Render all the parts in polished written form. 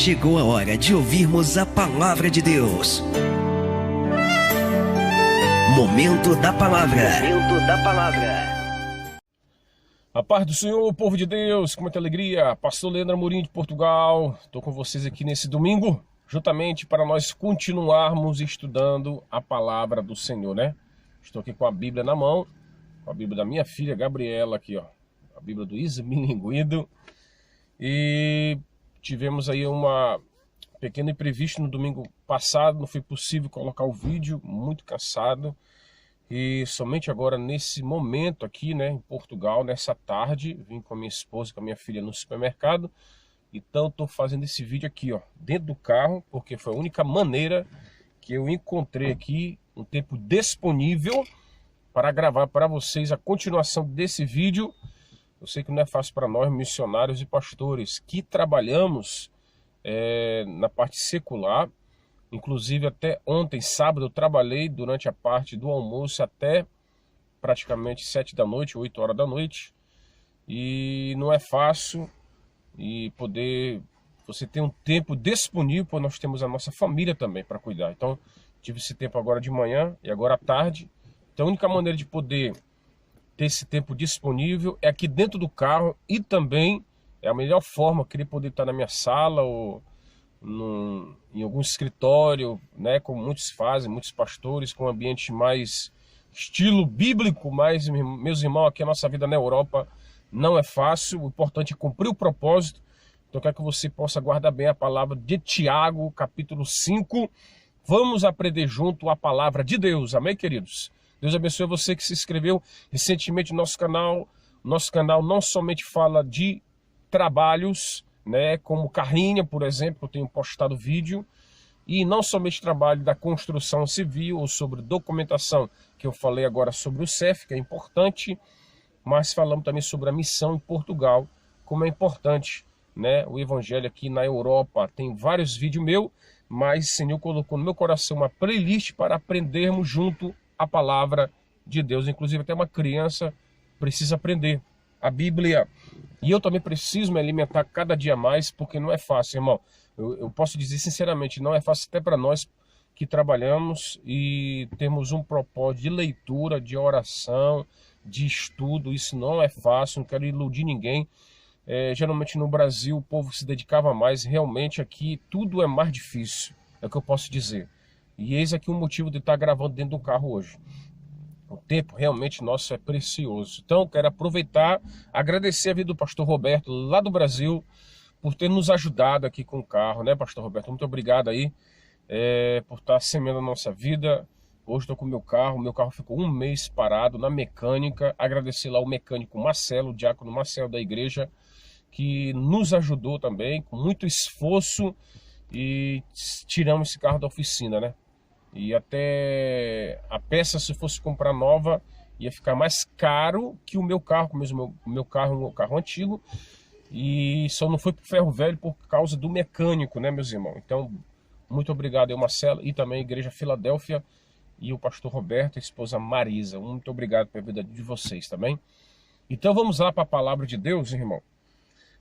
chegou a hora de ouvirmos a palavra de Deus. Momento da palavra. Momento da palavra. A paz do Senhor, povo de Deus, com muita alegria. Pastor Leandro Amorim de Portugal. Estou com vocês aqui nesse domingo, juntamente para nós continuarmos estudando a palavra do Senhor, né? Estou aqui com a Bíblia na mão, com a Bíblia da minha filha Gabriela aqui, ó. A Bíblia do Ismilinguido. E tivemos aí uma pequeno imprevisto no domingo passado, não foi possível colocar o vídeo, muito cansado. E somente agora, nesse momento aqui, né, em Portugal, nessa tarde, vim com a minha esposa e com a minha filha no supermercado. Então estou fazendo esse vídeo aqui, ó, dentro do carro, porque foi a única maneira que eu encontrei aqui um tempo disponível para gravar para vocês a continuação desse vídeo. Eu sei que não é fácil para nós, missionários e pastores, que trabalhamos na parte secular. Inclusive até ontem, sábado, eu trabalhei durante a parte do almoço até praticamente 7 da noite, 8 horas da noite. E não é fácil e poder você ter um tempo disponível, porque nós temos a nossa família também para cuidar. Então, tive esse tempo agora de manhã e agora à tarde. Então, a única maneira de poder ter esse tempo disponível é aqui dentro do carro, e também é a melhor forma, eu queria poder estar na minha sala ou em algum escritório, né, como muitos fazem, muitos pastores, com um ambiente mais estilo bíblico. Mas, meus irmãos, aqui a nossa vida na Europa não é fácil. O importante é cumprir o propósito. Então eu quero que você possa guardar bem a palavra de Tiago, capítulo 5. Vamos aprender junto a palavra de Deus, amém, queridos? Deus abençoe você que se inscreveu recentemente no nosso canal. Nosso canal não somente fala de trabalhos, né, como carrinha, por exemplo, eu tenho postado vídeo, e não somente trabalho da construção civil ou sobre documentação, que eu falei agora sobre o CEF, que é importante, mas falamos também sobre a missão em Portugal, como é importante, né, o evangelho aqui na Europa. Tem vários vídeos meus, mas o Senhor colocou no meu coração uma playlist para aprendermos junto a palavra de Deus. Inclusive até uma criança precisa aprender a Bíblia. E eu também preciso me alimentar cada dia mais, porque não é fácil, irmão. Eu posso dizer sinceramente, não é fácil até para nós que trabalhamos e temos um propósito de leitura, de oração, de estudo. Isso não é fácil, não quero iludir ninguém. Geralmente no Brasil o povo se dedicava mais, realmente aqui tudo é mais difícil, é o que eu posso dizer. E eis aqui o motivo de estar gravando dentro do carro hoje. O tempo realmente nosso é precioso. Então, quero aproveitar, agradecer a vida do pastor Roberto, lá do Brasil, por ter nos ajudado aqui com o carro, né, pastor Roberto? Muito obrigado aí por estar semeando a nossa vida. Hoje estou com o meu carro ficou um mês parado na mecânica. Agradecer lá o mecânico Marcelo, o diácono Marcelo da igreja, que nos ajudou também, com muito esforço, e tiramos esse carro da oficina, né? E até a peça, se fosse comprar nova, ia ficar mais caro que o meu carro, mesmo o meu carro é um carro antigo, e só não foi para o ferro velho por causa do mecânico, né, meus irmãos? Então, muito obrigado aí, Marcelo, e também a Igreja Filadélfia e o pastor Roberto e a esposa Marisa. Muito obrigado pela vida de vocês também. Então vamos lá para a palavra de Deus, irmão.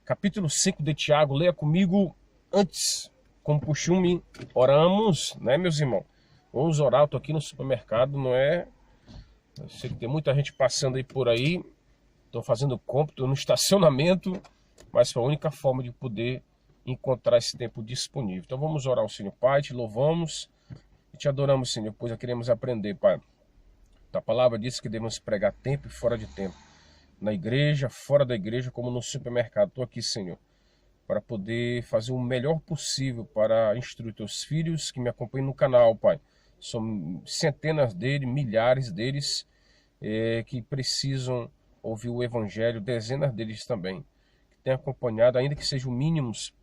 Capítulo 5 de Tiago, leia comigo. Antes, como costume, oramos, né, meus irmãos? Vamos orar. Eu tô aqui no supermercado, não é? Eu sei que tem muita gente passando aí por aí. Estou fazendo compra, estou no estacionamento, mas foi a única forma de poder encontrar esse tempo disponível. Então vamos orar ao Senhor. Pai, te louvamos e te adoramos, Senhor, pois já queremos aprender, Pai. A palavra diz que devemos pregar tempo e fora de tempo. Na igreja, fora da igreja, como no supermercado. Estou aqui, Senhor, para poder fazer o melhor possível para instruir teus filhos que me acompanham no canal, Pai. São centenas deles, milhares deles que precisam ouvir o evangelho, dezenas deles também, que têm acompanhado, ainda que sejam mínimos,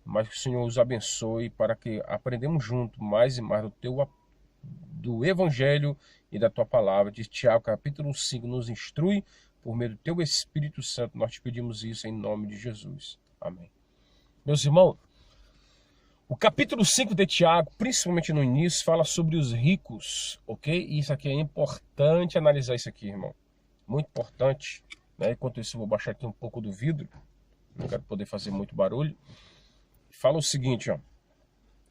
mas que o Senhor os abençoe para que aprendamos junto mais e mais do evangelho e da tua palavra. De Tiago, capítulo 5, nos instrui por meio do teu Espírito Santo. Nós te pedimos isso em nome de Jesus. Amém. Meus irmãos, o capítulo 5 de Tiago, principalmente no início, fala sobre os ricos, ok? E isso aqui é importante analisar isso aqui, irmão. Muito importante, né? Enquanto isso, eu vou baixar aqui um pouco do vidro. Não quero poder fazer muito barulho. fala o seguinte, ó.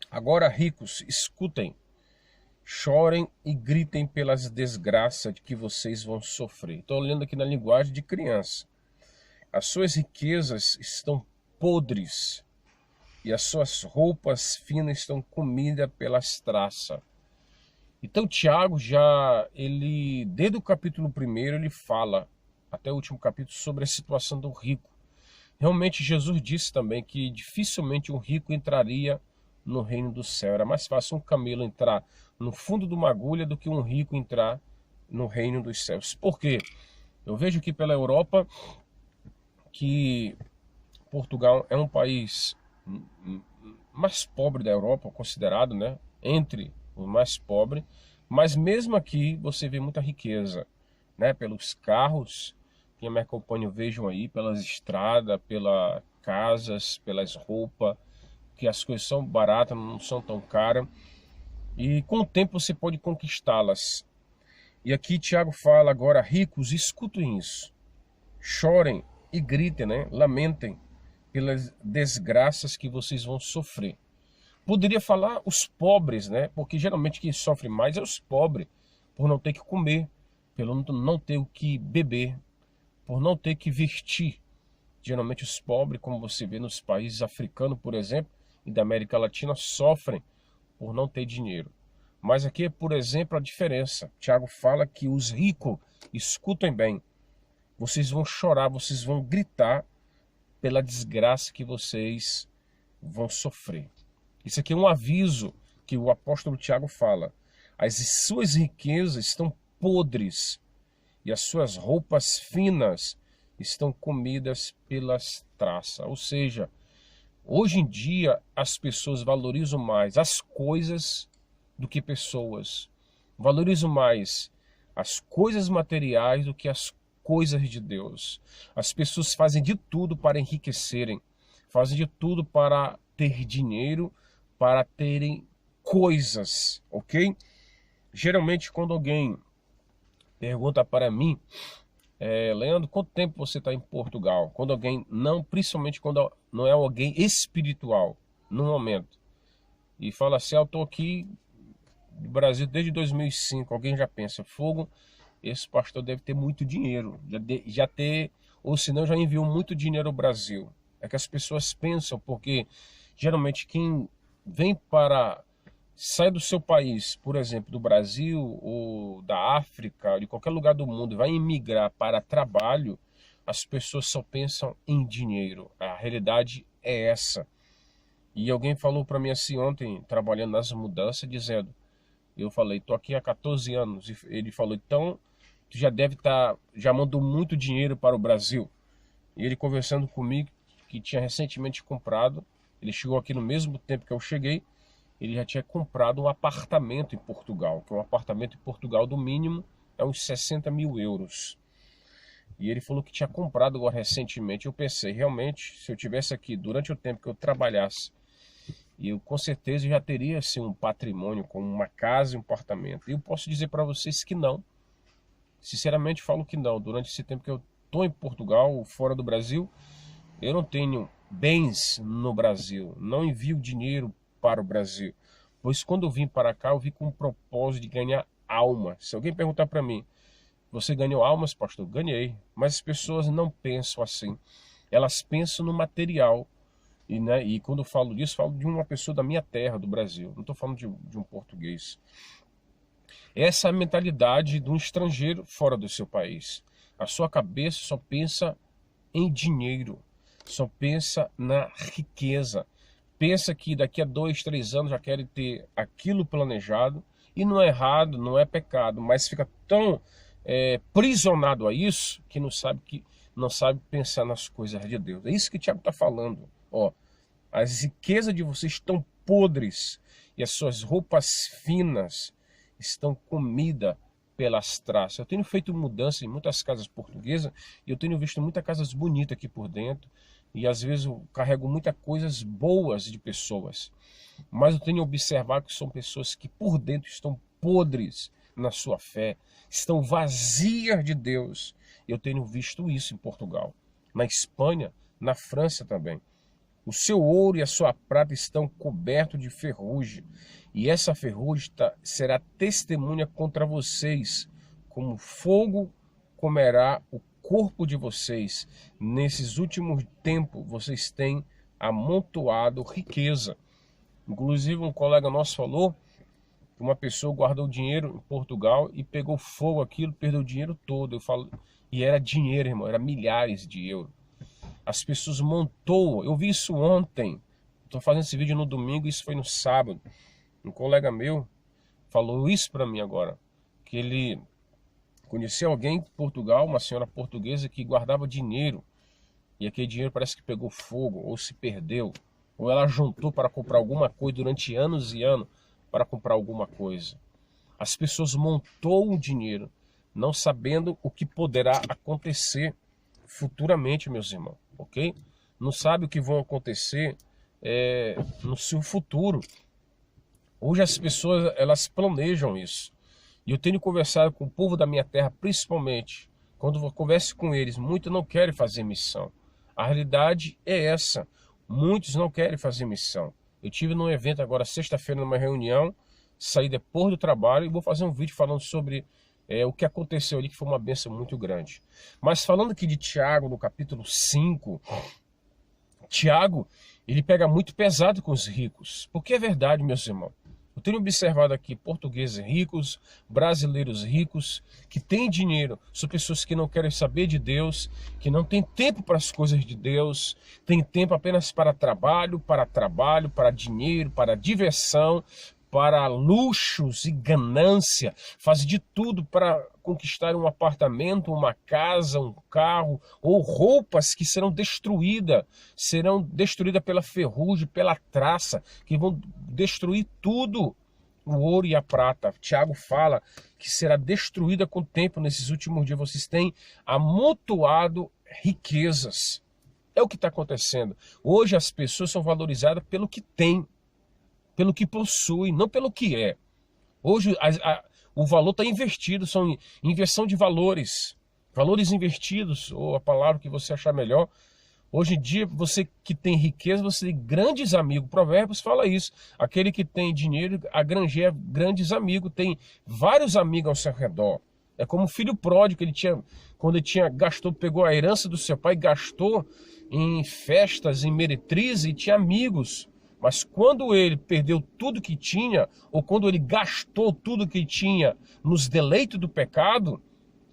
Agora, ricos, escutem, chorem e gritem pelas desgraças de que vocês vão sofrer. Estou lendo aqui na linguagem de criança. As suas riquezas estão podres e as suas roupas finas estão comidas pelas traças. Então Tiago desde o capítulo 1, ele fala, até o último capítulo, sobre a situação do rico. Realmente Jesus disse também que dificilmente um rico entraria no reino do céu. Era mais fácil um camelo entrar no fundo de uma agulha do que um rico entrar no reino dos céus. Por quê? Eu vejo que pela Europa que Portugal é um país mais pobre da Europa, considerado, né? Entre os mais pobres, mas mesmo aqui você vê muita riqueza, né? Pelos carros que me acompanham, vejam aí, pelas estradas, pelas casas, pelas roupas, que as coisas são baratas, não são tão caras, e com o tempo você pode conquistá-las. E aqui Tiago fala agora, ricos, escutem isso, chorem e gritem, né? Lamentem pelas desgraças que vocês vão sofrer. Poderia falar os pobres, né? Porque geralmente quem sofre mais é os pobres, por não ter que comer, pelo não ter o que beber, por não ter que vestir. Geralmente os pobres, como você vê nos países africanos, por exemplo, e da América Latina, sofrem por não ter dinheiro. Mas aqui, por exemplo, a diferença. Tiago fala que os ricos, escutem bem, vocês vão chorar, vocês vão gritar pela desgraça que vocês vão sofrer. Isso aqui é um aviso que o apóstolo Tiago fala. As suas riquezas estão podres e as suas roupas finas estão comidas pelas traças. Ou seja, hoje em dia as pessoas valorizam mais as coisas do que pessoas. Valorizam mais as coisas materiais do que as coisas de Deus. As pessoas fazem de tudo para enriquecerem, fazem de tudo para ter dinheiro, para terem coisas, ok? Geralmente quando alguém pergunta para mim, Leandro, quanto tempo você está em Portugal? Quando alguém, não, principalmente quando não é alguém espiritual, no momento, e fala assim, eu estou aqui no Brasil desde 2005, alguém já pensa, fogo, esse pastor deve ter muito dinheiro, ou senão já enviou muito dinheiro ao Brasil. É que as pessoas pensam, porque geralmente quem sai do seu país, por exemplo, do Brasil ou da África, de qualquer lugar do mundo, vai emigrar para trabalho, as pessoas só pensam em dinheiro. A realidade é essa. E alguém falou para mim assim ontem, trabalhando nas mudanças, dizendo, eu falei, tô aqui há 14 anos, e ele falou, então, tu já mandou muito dinheiro para o Brasil. E ele conversando comigo, que tinha recentemente comprado, ele chegou aqui no mesmo tempo que eu cheguei, ele já tinha comprado um apartamento em Portugal, que um apartamento em Portugal, do mínimo, é uns 60 mil euros. E ele falou que tinha comprado agora recentemente. Eu pensei, realmente, se eu tivesse aqui durante o tempo que eu trabalhasse, eu com certeza já teria assim, um patrimônio, como uma casa e um apartamento. E eu posso dizer para vocês que não. Sinceramente falo que não. Durante esse tempo que eu estou em Portugal, fora do Brasil, eu não tenho bens no Brasil, não envio dinheiro para o Brasil, pois quando eu vim para cá, eu vim com o propósito de ganhar alma. Se alguém perguntar para mim, você ganhou almas, pastor? Ganhei, mas as pessoas não pensam assim, elas pensam no material, e quando eu falo disso, falo de uma pessoa da minha terra, do Brasil, não estou falando de um português. Essa é a mentalidade de um estrangeiro fora do seu país. A sua cabeça só pensa em dinheiro, só pensa na riqueza. Pensa que daqui a 2, 3 anos já quer ter aquilo planejado, e não é errado, não é pecado, mas fica tão prisionado a isso que não sabe pensar nas coisas de Deus. É isso que o Tiago está falando. Ó, as riquezas de vocês estão podres e as suas roupas finas estão comidas pelas traças. Eu tenho feito mudança em muitas casas portuguesas e eu tenho visto muitas casas bonitas aqui por dentro. E às vezes eu carrego muitas coisas boas de pessoas. Mas eu tenho observado que são pessoas que por dentro estão podres na sua fé, estão vazias de Deus. Eu tenho visto isso em Portugal, na Espanha, na França também. O seu ouro e a sua prata estão cobertos de ferrugem, e essa ferrugem será testemunha contra vocês, como fogo comerá o corpo de vocês. Nesses últimos tempos, vocês têm amontoado riqueza. Inclusive, um colega nosso falou que uma pessoa guardou dinheiro em Portugal e pegou fogo aquilo, perdeu o dinheiro todo. Eu falo, e era dinheiro, irmão, era milhares de euros. As pessoas montou, eu vi isso ontem, estou fazendo esse vídeo no domingo, isso foi no sábado. Um colega meu falou isso para mim agora, que ele conheceu alguém em Portugal, uma senhora portuguesa que guardava dinheiro, e aquele dinheiro parece que pegou fogo, ou se perdeu, ou ela juntou para comprar alguma coisa durante anos e anos, para comprar alguma coisa. As pessoas montou o dinheiro, não sabendo o que poderá acontecer futuramente, meus irmãos, ok? Não sabe o que vai acontecer no seu futuro. Hoje as pessoas, elas planejam isso. E eu tenho conversado com o povo da minha terra, principalmente, quando eu converso com eles, muitos não querem fazer missão. A realidade é essa, muitos não querem fazer missão. Eu tive num evento agora, sexta-feira, numa reunião, saí depois do trabalho e vou fazer um vídeo falando sobre o que aconteceu ali, que foi uma bênção muito grande. Mas falando aqui de Tiago, no capítulo 5, Tiago, ele pega muito pesado com os ricos, porque é verdade, meus irmãos. Eu tenho observado aqui portugueses ricos, brasileiros ricos, que têm dinheiro, são pessoas que não querem saber de Deus, que não têm tempo para as coisas de Deus, têm tempo apenas para trabalho, para dinheiro, para diversão, para luxos e ganância, fazem de tudo para conquistar um apartamento, uma casa, um carro, ou roupas que serão destruídas pela ferrugem, pela traça, que vão destruir tudo, o ouro e a prata. Tiago fala que será destruída com o tempo. Nesses últimos dias vocês têm amontoado riquezas. É o que está acontecendo. Hoje as pessoas são valorizadas pelo que têm, pelo que possui, não pelo que é. Hoje o valor está invertido, são inversão de valores invertidos, ou a palavra que você achar melhor. Hoje em dia, você que tem riqueza, você tem grandes amigos. Provérbios fala isso. Aquele que tem dinheiro, agranjeia grandes amigos, tem vários amigos ao seu redor. É como o filho pródigo, quando ele gastou, pegou a herança do seu pai, gastou em festas, em meretrizes, e tinha amigos. Mas quando ele perdeu tudo que tinha, ou quando ele gastou tudo que tinha nos deleitos do pecado,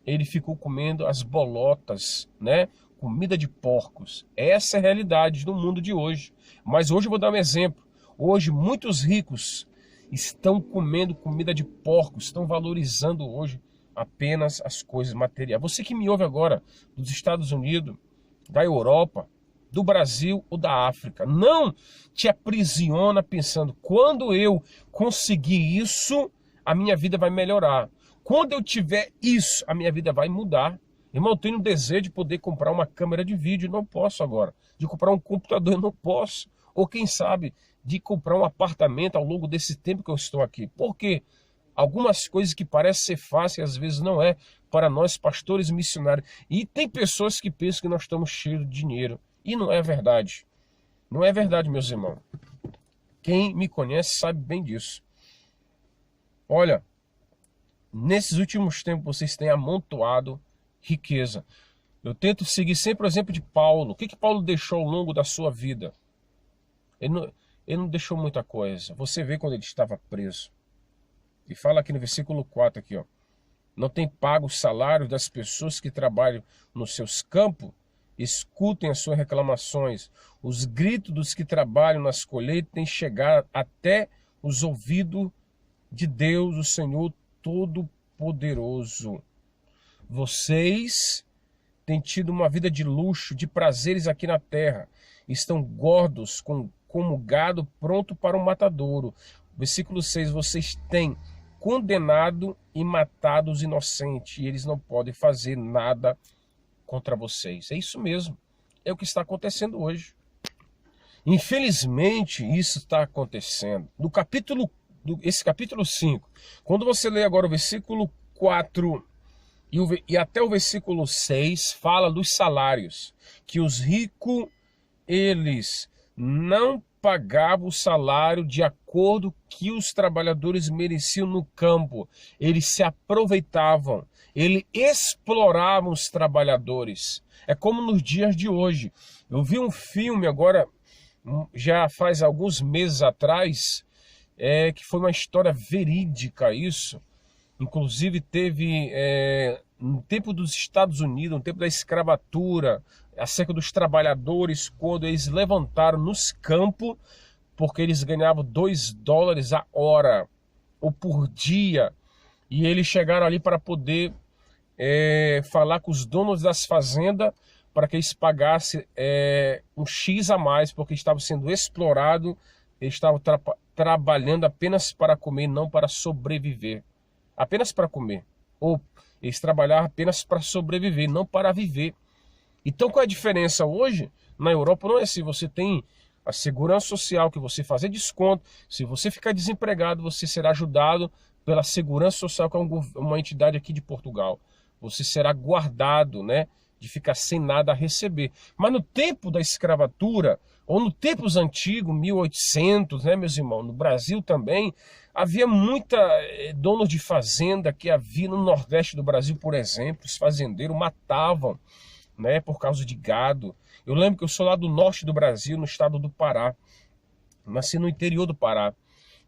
ele ficou comendo as bolotas, né? Comida de porcos. Essa é a realidade do mundo de hoje. Mas hoje eu vou dar um exemplo. Hoje muitos ricos estão comendo comida de porcos, estão valorizando hoje apenas as coisas materiais. Você que me ouve agora dos Estados Unidos, da Europa, do Brasil ou da África, não te aprisiona pensando, quando eu conseguir isso, a minha vida vai melhorar. Quando eu tiver isso, a minha vida vai mudar. Irmão, eu tenho um desejo de poder comprar uma câmera de vídeo, não posso agora. De comprar um computador, não posso. Ou quem sabe, de comprar um apartamento ao longo desse tempo que eu estou aqui. Por quê? Algumas coisas que parecem ser fáceis, às vezes não é, para nós pastores e missionários. E tem pessoas que pensam que nós estamos cheios de dinheiro. E não é verdade. Não é verdade, meus irmãos. Quem me conhece sabe bem disso. Olha, nesses últimos tempos vocês têm amontoado riqueza. Eu tento seguir sempre o exemplo de Paulo. O que Paulo deixou ao longo da sua vida? Ele não deixou muita coisa. Você vê quando ele estava preso. E fala aqui no versículo 4, aqui, ó. Não tem pago o salário das pessoas que trabalham nos seus campos. Escutem as suas reclamações. Os gritos dos que trabalham nas colheitas têm chegado até os ouvidos de Deus, o Senhor Todo-Poderoso. Vocês têm tido uma vida de luxo, de prazeres aqui na terra. Estão gordos como gado pronto para o matadouro. Versículo 6. Vocês têm condenado e matado os inocentes, e eles não podem fazer nada contra vocês. É isso mesmo. É o que está acontecendo hoje. Infelizmente, isso está acontecendo. Esse capítulo 5, quando você lê agora o versículo 4 e até o versículo 6, fala dos salários, que os ricos, eles não pagava o salário de acordo que os trabalhadores mereciam no campo. Eles se aproveitavam, eles exploravam os trabalhadores. É como nos dias de hoje. Eu vi um filme agora, já faz alguns meses atrás, que foi uma história verídica isso. Inclusive teve no tempo dos Estados Unidos, no tempo da escravatura, acerca dos trabalhadores, quando eles levantaram nos campos, porque eles ganhavam $2 a hora, ou por dia, e eles chegaram ali para poder falar com os donos das fazendas, para que eles pagassem um X a mais, porque estavam sendo explorados, eles estavam trabalhando apenas para comer, não para sobreviver. Apenas para comer. Ou eles trabalhavam apenas para sobreviver, não para viver. Então qual é a diferença hoje? Na Europa não é assim, você tem a segurança social, que você fazer desconto, se você ficar desempregado, você será ajudado pela segurança social, que é uma entidade aqui de Portugal. Você será guardado, né, de ficar sem nada a receber. Mas no tempo da escravatura, ou no tempos antigos, 1800, né, meus irmãos, no Brasil também, havia muita donos de fazenda que havia no Nordeste do Brasil, por exemplo, os fazendeiros matavam, né, por causa de gado. Eu lembro que eu sou lá do norte do Brasil, no estado do Pará. Nasci no interior do Pará.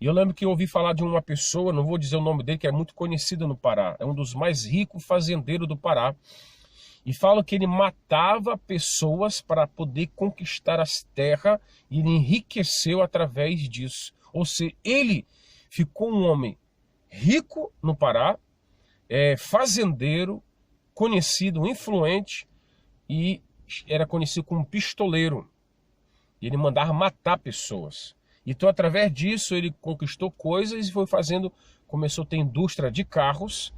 E eu lembro que eu ouvi falar de uma pessoa, não vou dizer o nome dele, que é muito conhecido no Pará. É um dos mais ricos fazendeiros do Pará. E fala que ele matava pessoas para poder conquistar as terras e ele enriqueceu através disso. Ou seja, ele ficou um homem rico no Pará, fazendeiro, conhecido, influente, e era conhecido como pistoleiro. E ele mandava matar pessoas. Então, através disso, ele conquistou coisas e foi fazendo, começou a ter indústria de carros,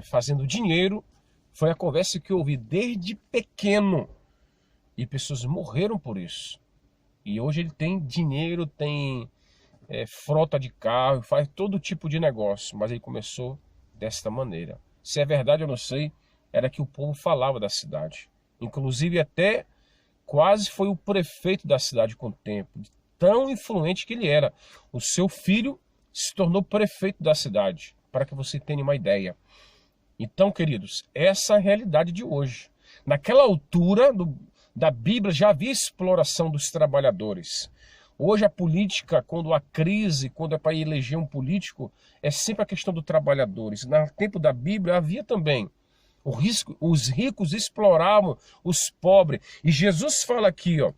fazendo dinheiro. Foi a conversa que eu ouvi desde pequeno. E pessoas morreram por isso. E hoje ele tem dinheiro, tem frota de carro, faz todo tipo de negócio. Mas ele começou desta maneira. Se é verdade, eu não sei. Era que o povo falava da cidade. Inclusive até quase foi o prefeito da cidade com o tempo. Tão influente que ele era. O seu filho se tornou prefeito da cidade. Para que você tenha uma ideia. Então, queridos, essa é a realidade de hoje. Naquela altura da Bíblia já havia exploração dos trabalhadores. Hoje a política, quando há crise, quando é para eleger um político, é sempre a questão dos trabalhadores. No tempo da Bíblia havia também. Os ricos exploravam os pobres. E Jesus fala aqui, ó,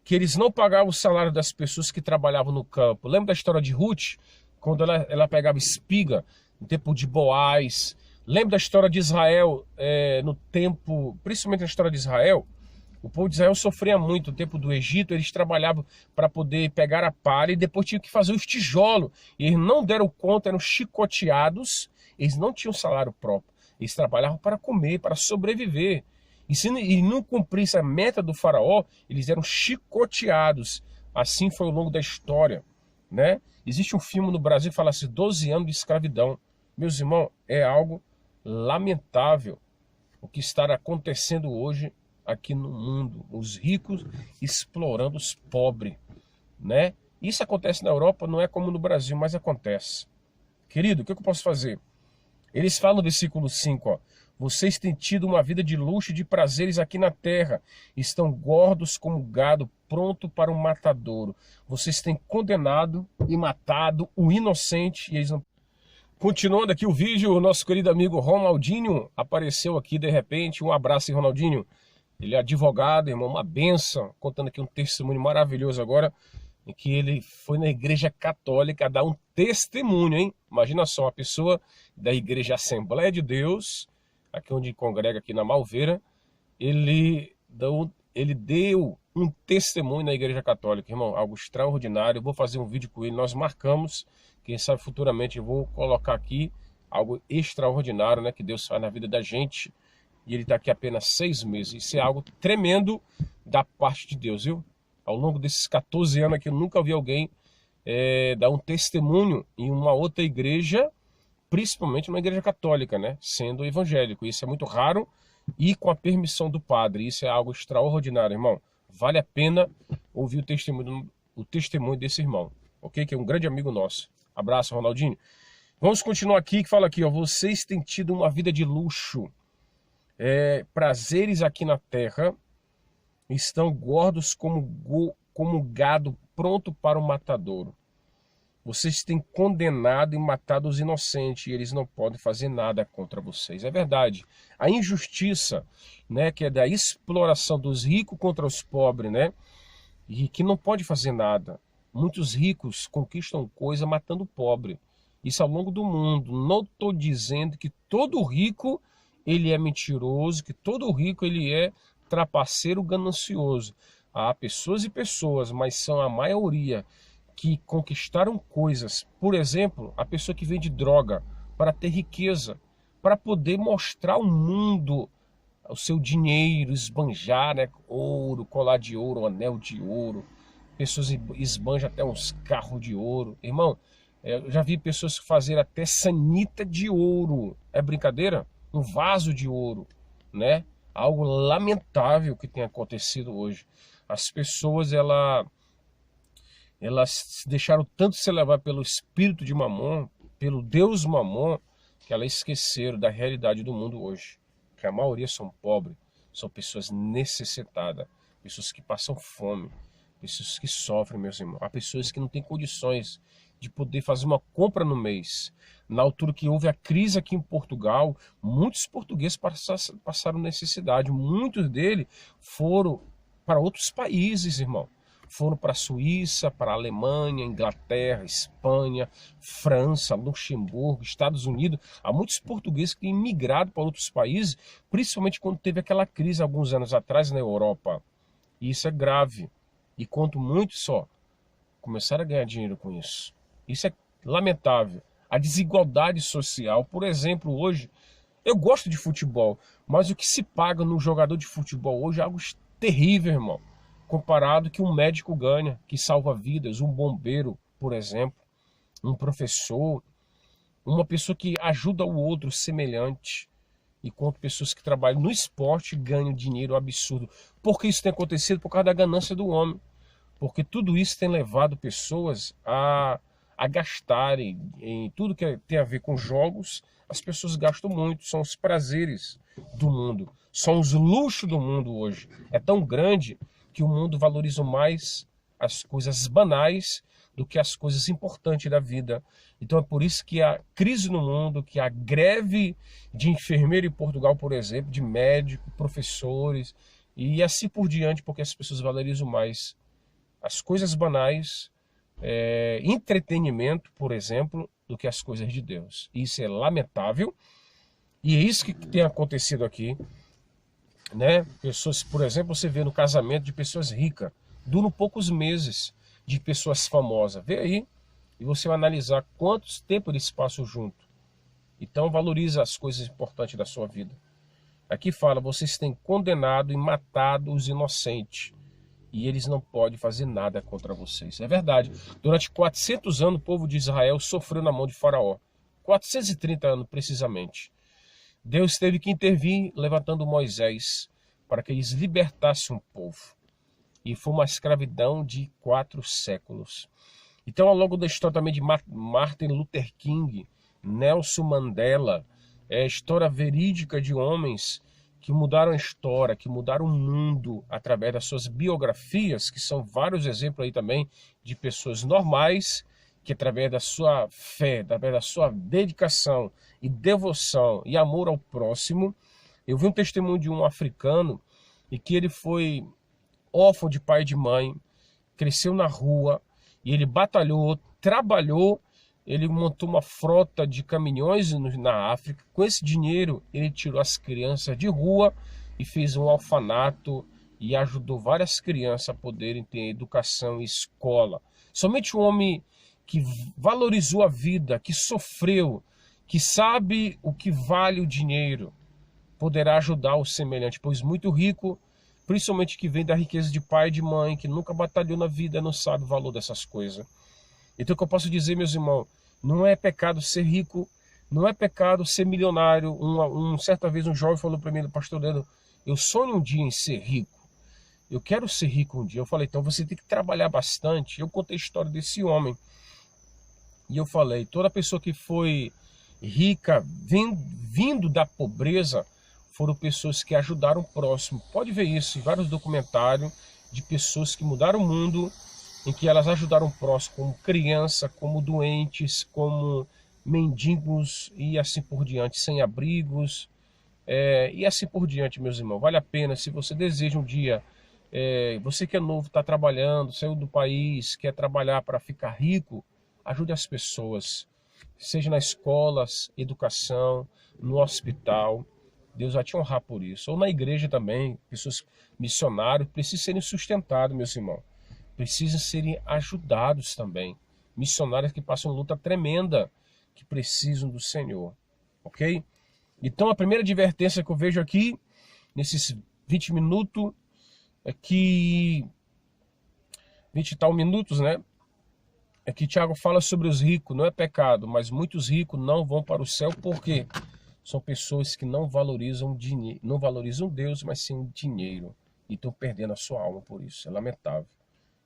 que eles não pagavam o salário das pessoas que trabalhavam no campo. Lembra da história de Ruth? Quando ela pegava espiga, no tempo de Boaz. Lembra da história de Israel, no tempo, principalmente na história de Israel? O povo de Israel sofria muito no tempo do Egito, eles trabalhavam para poder pegar a palha e depois tinham que fazer os tijolos. E eles não deram conta, eram chicoteados, eles não tinham salário próprio. Eles trabalhavam para comer, para sobreviver. E se não cumprisse a meta do faraó, eles eram chicoteados. Assim foi ao longo da história, né? Existe um filme no Brasil que fala assim, 12 anos de escravidão. Meus irmãos, é algo lamentável o que está acontecendo hoje aqui no mundo. Os ricos explorando os pobres, né? Isso acontece na Europa, não é como no Brasil, mas acontece. Querido, o que eu posso fazer? Eles falam no versículo 5, ó, vocês têm tido uma vida de luxo e de prazeres aqui na terra. Estão gordos como gado, pronto para um matadouro. Vocês têm condenado e matado o inocente. E eles não... Continuando aqui o vídeo, o nosso querido amigo Ronaldinho apareceu aqui de repente. Um abraço, Ronaldinho. Ele é advogado, irmão, uma benção. Contando aqui um testemunho maravilhoso agora, em que ele foi na igreja católica dar um testemunho, hein? Imagina só, uma pessoa da igreja Assembleia de Deus, aqui onde congrega aqui na Malveira, ele deu um testemunho na igreja católica, irmão, algo extraordinário. Eu vou fazer um vídeo com ele, nós marcamos, quem sabe futuramente eu vou colocar aqui algo extraordinário, né, que Deus faz na vida da gente, e ele está aqui apenas 6 meses. Isso é algo tremendo da parte de Deus, viu? Ao longo desses 14 anos aqui, eu nunca vi alguém dar um testemunho em uma outra igreja, principalmente uma igreja católica, né? Sendo evangélico. Isso é muito raro e com a permissão do padre. Isso é algo extraordinário, irmão. Vale a pena ouvir o testemunho desse irmão, ok? Que é um grande amigo nosso. Abraço, Ronaldinho. Vamos continuar aqui, que fala aqui, ó. Vocês têm tido uma vida de luxo, prazeres aqui na terra, estão gordos como gado pronto para o matadouro. Vocês têm condenado e matado os inocentes e eles não podem fazer nada contra vocês. É verdade. A injustiça, né, que é da exploração dos ricos contra os pobres, né, e que não pode fazer nada. Muitos ricos conquistam coisa matando o pobre. Isso ao longo do mundo. Não estou dizendo que todo rico ele é mentiroso, que todo rico ele é trapaceiro, ganancioso. Há pessoas e pessoas, mas são a maioria que conquistaram coisas. Por exemplo, a pessoa que vende droga para ter riqueza, para poder mostrar ao mundo o seu dinheiro, esbanjar, né? Ouro, colar de ouro, anel de ouro. Pessoas esbanjam até uns carros de ouro. Irmão, eu já vi pessoas fazer até sanita de ouro. É brincadeira? Um vaso de ouro, né? Algo lamentável que tem acontecido hoje. As pessoas, elas se deixaram tanto se levar pelo espírito de Mamon, pelo Deus Mamon, que elas esqueceram da realidade do mundo hoje. Que a maioria são pobres, são pessoas necessitadas, pessoas que passam fome, pessoas que sofrem, meus irmãos. Há pessoas que não têm condições de poder fazer uma compra no mês. Na altura que houve a crise aqui em Portugal, muitos portugueses passaram necessidade. Muitos deles foram para outros países, irmão. Foram para a Suíça, para a Alemanha, Inglaterra, Espanha, França, Luxemburgo, Estados Unidos. Há muitos portugueses que imigraram para outros países, principalmente quando teve aquela crise alguns anos atrás na Europa. E isso é grave. E quanto muito só começaram a ganhar dinheiro com isso. Isso é lamentável. A desigualdade social, por exemplo, hoje, eu gosto de futebol, mas o que se paga no jogador de futebol hoje é algo terrível, irmão. Comparado que um médico ganha, que salva vidas, um bombeiro, por exemplo, um professor, uma pessoa que ajuda o outro semelhante, enquanto pessoas que trabalham no esporte ganham dinheiro absurdo. Por que isso tem acontecido? Por causa da ganância do homem. Porque tudo isso tem levado pessoas a gastarem em tudo que tem a ver com jogos. As pessoas gastam muito, são os prazeres do mundo, são os luxos do mundo hoje. É tão grande que o mundo valoriza mais as coisas banais do que as coisas importantes da vida. Então é por isso que a crise no mundo, que a greve de enfermeiro em Portugal, por exemplo, de médicos, professores e assim por diante, porque as pessoas valorizam mais as coisas banais, entretenimento, por exemplo, do que as coisas de Deus. Isso é lamentável e é isso que tem acontecido aqui. Né? Pessoas, por exemplo, você vê no casamento de pessoas ricas, duram poucos meses, de pessoas famosas. Vê aí e você vai analisar quantos tempo eles passam junto. Então valoriza as coisas importantes da sua vida. Aqui fala, vocês têm condenado e matado os inocentes e eles não podem fazer nada contra vocês. É verdade. Durante 400 anos o povo de Israel sofreu na mão de Faraó. 430 anos precisamente. Deus teve que intervir levantando Moisés para que eles libertassem o povo. E foi uma escravidão de 4 séculos. Então, ao longo da história também de Martin Luther King, Nelson Mandela, é a história verídica de homens que mudaram a história, que mudaram o mundo através das suas biografias, que são vários exemplos aí também de pessoas normais que através da sua fé, através da sua dedicação e devoção e amor ao próximo. Eu vi um testemunho de um africano e que ele foi órfão de pai e de mãe, cresceu na rua e ele batalhou, trabalhou, ele montou uma frota de caminhões na África. Com esse dinheiro ele tirou as crianças de rua e fez um orfanato e ajudou várias crianças a poderem ter educação e escola. Somente um homem que valorizou a vida, que sofreu, que sabe o que vale o dinheiro, poderá ajudar o semelhante, pois muito rico, principalmente que vem da riqueza de pai e de mãe, que nunca batalhou na vida, não sabe o valor dessas coisas. Então o que eu posso dizer, meus irmãos, não é pecado ser rico, não é pecado ser milionário. Certa vez um jovem falou para mim, pastor Leandro, eu sonho um dia em ser rico. eu quero ser rico um dia. Eu falei, então você tem que trabalhar bastante. Eu contei a história desse homem. E eu falei, toda pessoa que foi rica, vindo da pobreza, foram pessoas que ajudaram o próximo. Pode ver isso em vários documentários de pessoas que mudaram o mundo, em que elas ajudaram o próximo, como criança, como doentes, como mendigos e assim por diante, sem abrigos, e assim por diante, meus irmãos. Vale a pena, se você deseja um dia, você que é novo, está trabalhando, saiu do país, quer trabalhar para ficar rico, ajude as pessoas, seja na escola, educação, no hospital. Deus vai te honrar por isso. Ou na igreja também, pessoas missionários precisam serem sustentados, meus irmãos. Precisam serem ajudados também. Missionários que passam luta tremenda, que precisam do Senhor. Ok? Então a primeira advertência que eu vejo aqui, nesses 20 minutos, é que 20 e tal minutos, né? É que Tiago fala sobre os ricos, não é pecado, mas muitos ricos não vão para o céu, por quê? São pessoas que não valorizam dinheiro, não valorizam Deus, mas sim o dinheiro. E estão perdendo a sua alma por isso. É lamentável.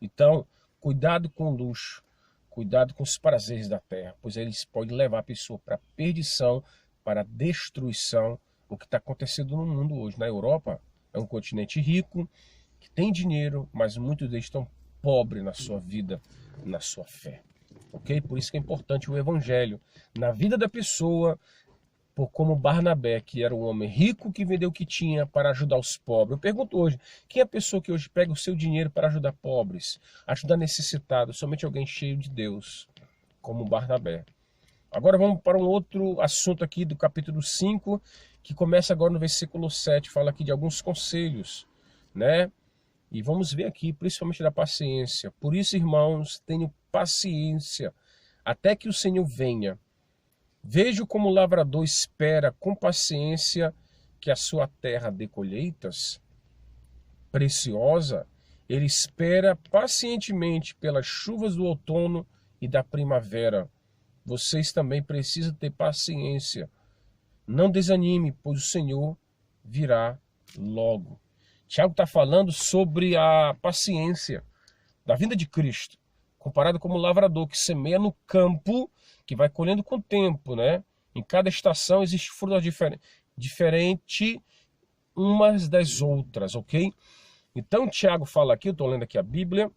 Então, cuidado com o luxo. Cuidado com os prazeres da terra, pois eles podem levar a pessoa para a perdição, para a destruição. O que está acontecendo no mundo hoje. Na Europa, é um continente rico, que tem dinheiro, mas muitos deles estão pobres na sua vida, na sua fé. Ok? Por isso que é importante o evangelho na vida da pessoa, como Barnabé, que era um homem rico que vendeu o que tinha para ajudar os pobres. Eu pergunto hoje, quem é a pessoa que hoje pega o seu dinheiro para ajudar pobres, ajudar necessitados? Somente alguém cheio de Deus, como Barnabé. Agora vamos para um outro assunto aqui do capítulo 5, que começa agora no versículo 7, fala aqui de alguns conselhos, né? E vamos ver aqui, principalmente da paciência. Por isso, irmãos, tenham paciência, até que o Senhor venha. Vejo como o lavrador espera com paciência que a sua terra dê colheitas preciosa. Ele espera pacientemente pelas chuvas do outono e da primavera. Vocês também precisam ter paciência. Não desanime, pois o Senhor virá logo. Tiago está falando sobre a paciência da vinda de Cristo, comparado como o lavrador que semeia no campo, que vai colhendo com o tempo, né? Em cada estação existe frutas diferente umas das outras, ok? Então Tiago fala aqui, eu estou lendo aqui a Bíblia,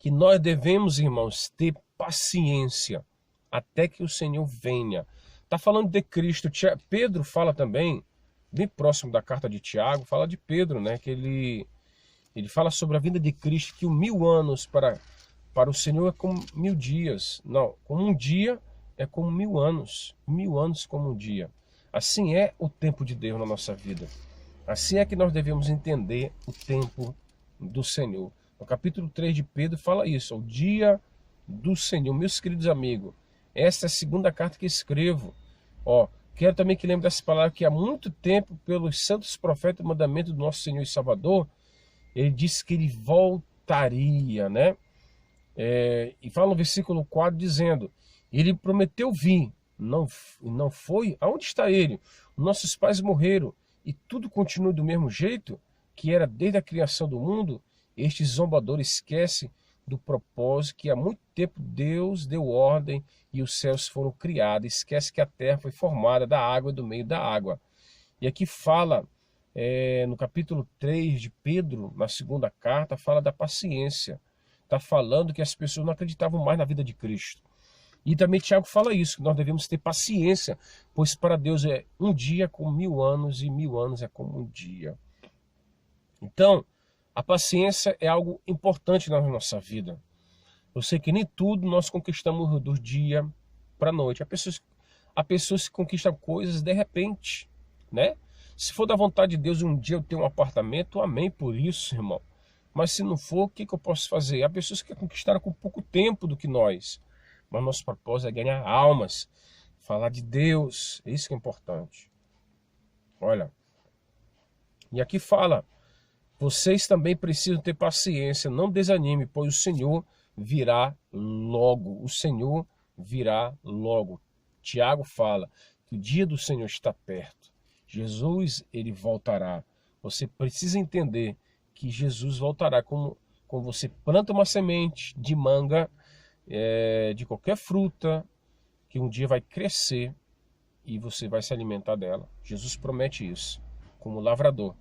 que nós devemos, irmãos, ter paciência até que o Senhor venha. Está falando de Cristo. Pedro fala também, bem próximo da carta de Tiago, fala de Pedro, né? Que ele fala sobre a vinda de Cristo, que 1000 anos para o Senhor é como 1000 dias. Não, como um dia é como 1000 anos. 1000 anos como um dia. Assim é o tempo de Deus na nossa vida. Assim é que nós devemos entender o tempo do Senhor. No capítulo 3 de Pedro fala isso, o dia do Senhor. Meus queridos amigos, essa é a segunda carta que escrevo. Quero também que lembre dessa palavra que há muito tempo, pelos santos profetas, o mandamento do nosso Senhor e Salvador, ele disse que ele voltaria, né? E fala no versículo 4 dizendo, ele prometeu vir, não foi? Aonde está ele? Nossos pais morreram e tudo continua do mesmo jeito que era desde a criação do mundo. Estes zombadores esquecem do propósito que há muito tempo Deus deu ordem e os céus foram criados. Esquece que a terra foi formada da água e do meio da água. E aqui fala, no capítulo 3 de Pedro, na segunda carta, fala da paciência. Está falando que as pessoas não acreditavam mais na vida de Cristo. E também Tiago fala isso, que nós devemos ter paciência, pois para Deus é um dia como 1000 anos e 1000 anos é como um dia. Então, a paciência é algo importante na nossa vida. Eu sei que nem tudo nós conquistamos do dia para a noite. Há pessoas que conquistam coisas de repente, né? Se for da vontade de Deus um dia eu ter um apartamento, amém por isso, irmão. Mas se não for, o que eu posso fazer? Há pessoas que conquistaram com pouco tempo do que nós. Mas nosso propósito é ganhar almas, falar de Deus. É isso que é importante. Olha, e aqui fala, vocês também precisam ter paciência, não desanime, pois o Senhor virá logo. O Senhor virá logo. Tiago fala que o dia do Senhor está perto. Jesus, ele voltará. Você precisa entender que que Jesus voltará como você planta uma semente de manga, de qualquer fruta, que um dia vai crescer e você vai se alimentar dela. Jesus promete isso, como lavrador,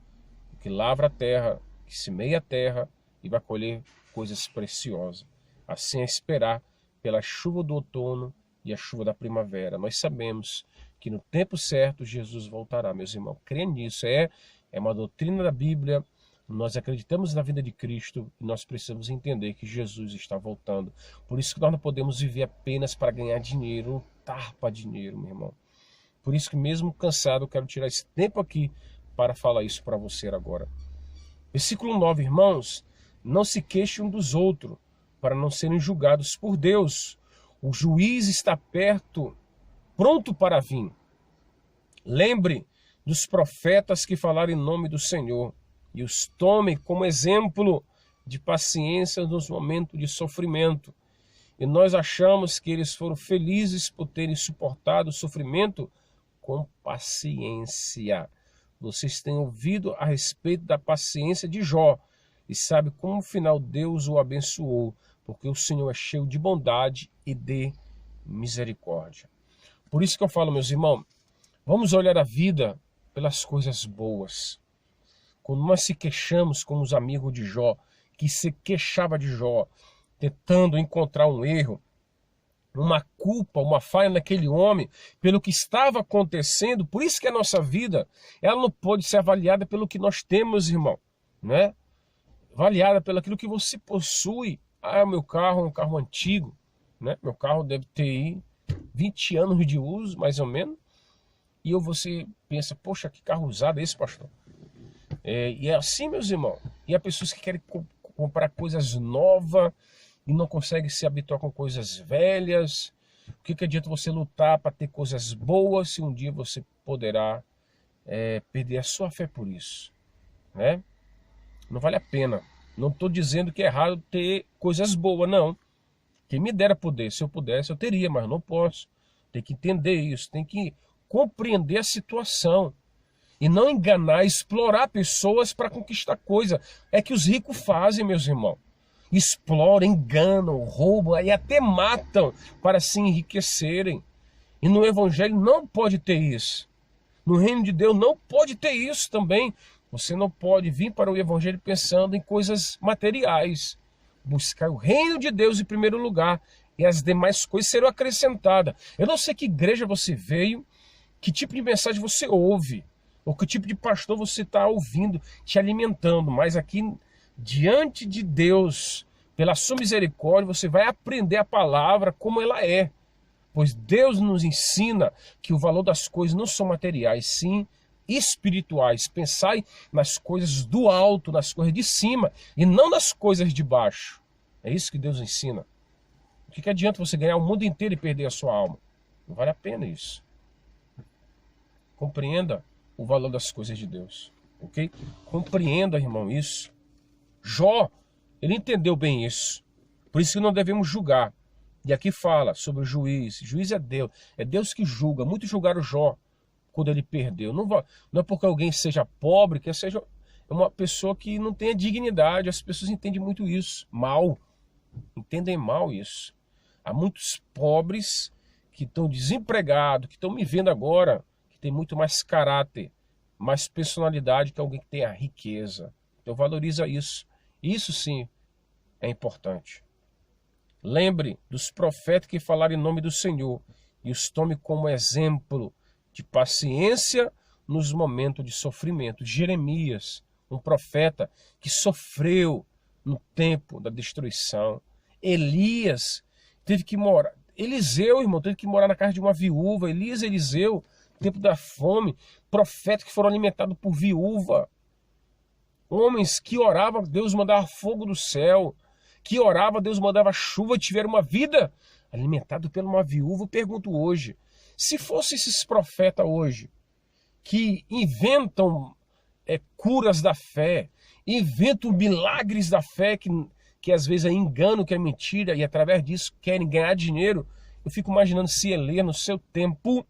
que lavra a terra, que semeia a terra e vai colher coisas preciosas. Assim é esperar pela chuva do outono e a chuva da primavera. Nós sabemos que no tempo certo Jesus voltará, meus irmãos. Creia nisso, é uma doutrina da Bíblia. Nós acreditamos na vida de Cristo e nós precisamos entender que Jesus está voltando. Por isso que nós não podemos viver apenas para ganhar dinheiro, lutar para dinheiro, meu irmão. Por isso que mesmo cansado, eu quero tirar esse tempo aqui para falar isso para você agora. Versículo 9, irmãos, não se queixem um dos outros, para não serem julgados por Deus. O juiz está perto, pronto para vir. Lembre dos profetas que falaram em nome do Senhor e os tome como exemplo de paciência nos momentos de sofrimento. E nós achamos que eles foram felizes por terem suportado o sofrimento com paciência. Vocês têm ouvido a respeito da paciência de Jó e sabe como no final Deus o abençoou, porque o Senhor é cheio de bondade e de misericórdia. Por isso que eu falo, meus irmãos, vamos olhar a vida pelas coisas boas. Quando nós se queixamos como os amigos de Jó, que se queixava de Jó, tentando encontrar um erro, uma culpa, uma falha naquele homem, pelo que estava acontecendo, por isso que a nossa vida, ela não pode ser avaliada pelo que nós temos, irmão, né? Avaliada pelo aquilo que você possui. Ah, meu carro é um carro antigo, né? Meu carro deve ter aí 20 anos de uso, mais ou menos, e você pensa, poxa, que carro usado é esse, pastor? E é assim, meus irmãos. E há pessoas que querem comprar coisas novas e não conseguem se habituar com coisas velhas. O que adianta você lutar para ter coisas boas se um dia você poderá perder a sua fé por isso, né? Não vale a pena. Não estou dizendo que é errado ter coisas boas, não. Quem me dera poder. Se eu pudesse, eu teria, mas não posso. Tem que entender isso, tem que compreender a situação. E não enganar, explorar pessoas para conquistar coisa. É que os ricos fazem, meus irmãos. Exploram, enganam, roubam e até matam para se enriquecerem. E no Evangelho não pode ter isso. No reino de Deus não pode ter isso também. Você não pode vir para o Evangelho pensando em coisas materiais. Buscar o reino de Deus em primeiro lugar. E as demais coisas serão acrescentadas. Eu não sei que igreja você veio, que tipo de mensagem você ouve, ou que tipo de pastor você está ouvindo, te alimentando. Mas aqui, diante de Deus, pela sua misericórdia, você vai aprender a palavra como ela é. Pois Deus nos ensina que o valor das coisas não são materiais, sim espirituais. Pensai nas coisas do alto, nas coisas de cima, e não nas coisas de baixo. É isso que Deus ensina. O que adianta você ganhar o mundo inteiro e perder a sua alma? Não vale a pena isso. Compreenda o valor das coisas de Deus, ok? Compreenda, irmão, isso. Jó, ele entendeu bem isso. Por isso que não devemos julgar. E aqui fala sobre o juiz. O juiz é Deus que julga. Muitos julgaram Jó quando ele perdeu. Não é porque alguém seja pobre, que seja uma pessoa que não tenha dignidade. As pessoas entendem muito isso, mal. Entendem mal isso. Há muitos pobres que estão desempregados, que estão me vendo agora, que tem muito mais caráter, mais personalidade que alguém que tenha riqueza. Então valoriza isso. Isso sim é importante. Lembre dos profetas que falaram em nome do Senhor e os tome como exemplo de paciência nos momentos de sofrimento. Jeremias, um profeta que sofreu no tempo da destruição. Elias teve que morar. Eliseu, irmão, teve que morar na casa de uma viúva. Eliseu, no tempo da fome. Profetas que foram alimentados por viúva. Homens que oravam, Deus mandava fogo do céu. Que orava, Deus mandava chuva, tiveram uma vida alimentada por uma viúva. Eu pergunto hoje, se fossem esses profetas hoje, que inventam curas da fé, inventam milagres da fé, que às vezes é engano, que é mentira, e através disso querem ganhar dinheiro, eu fico imaginando se Elias, no seu tempo,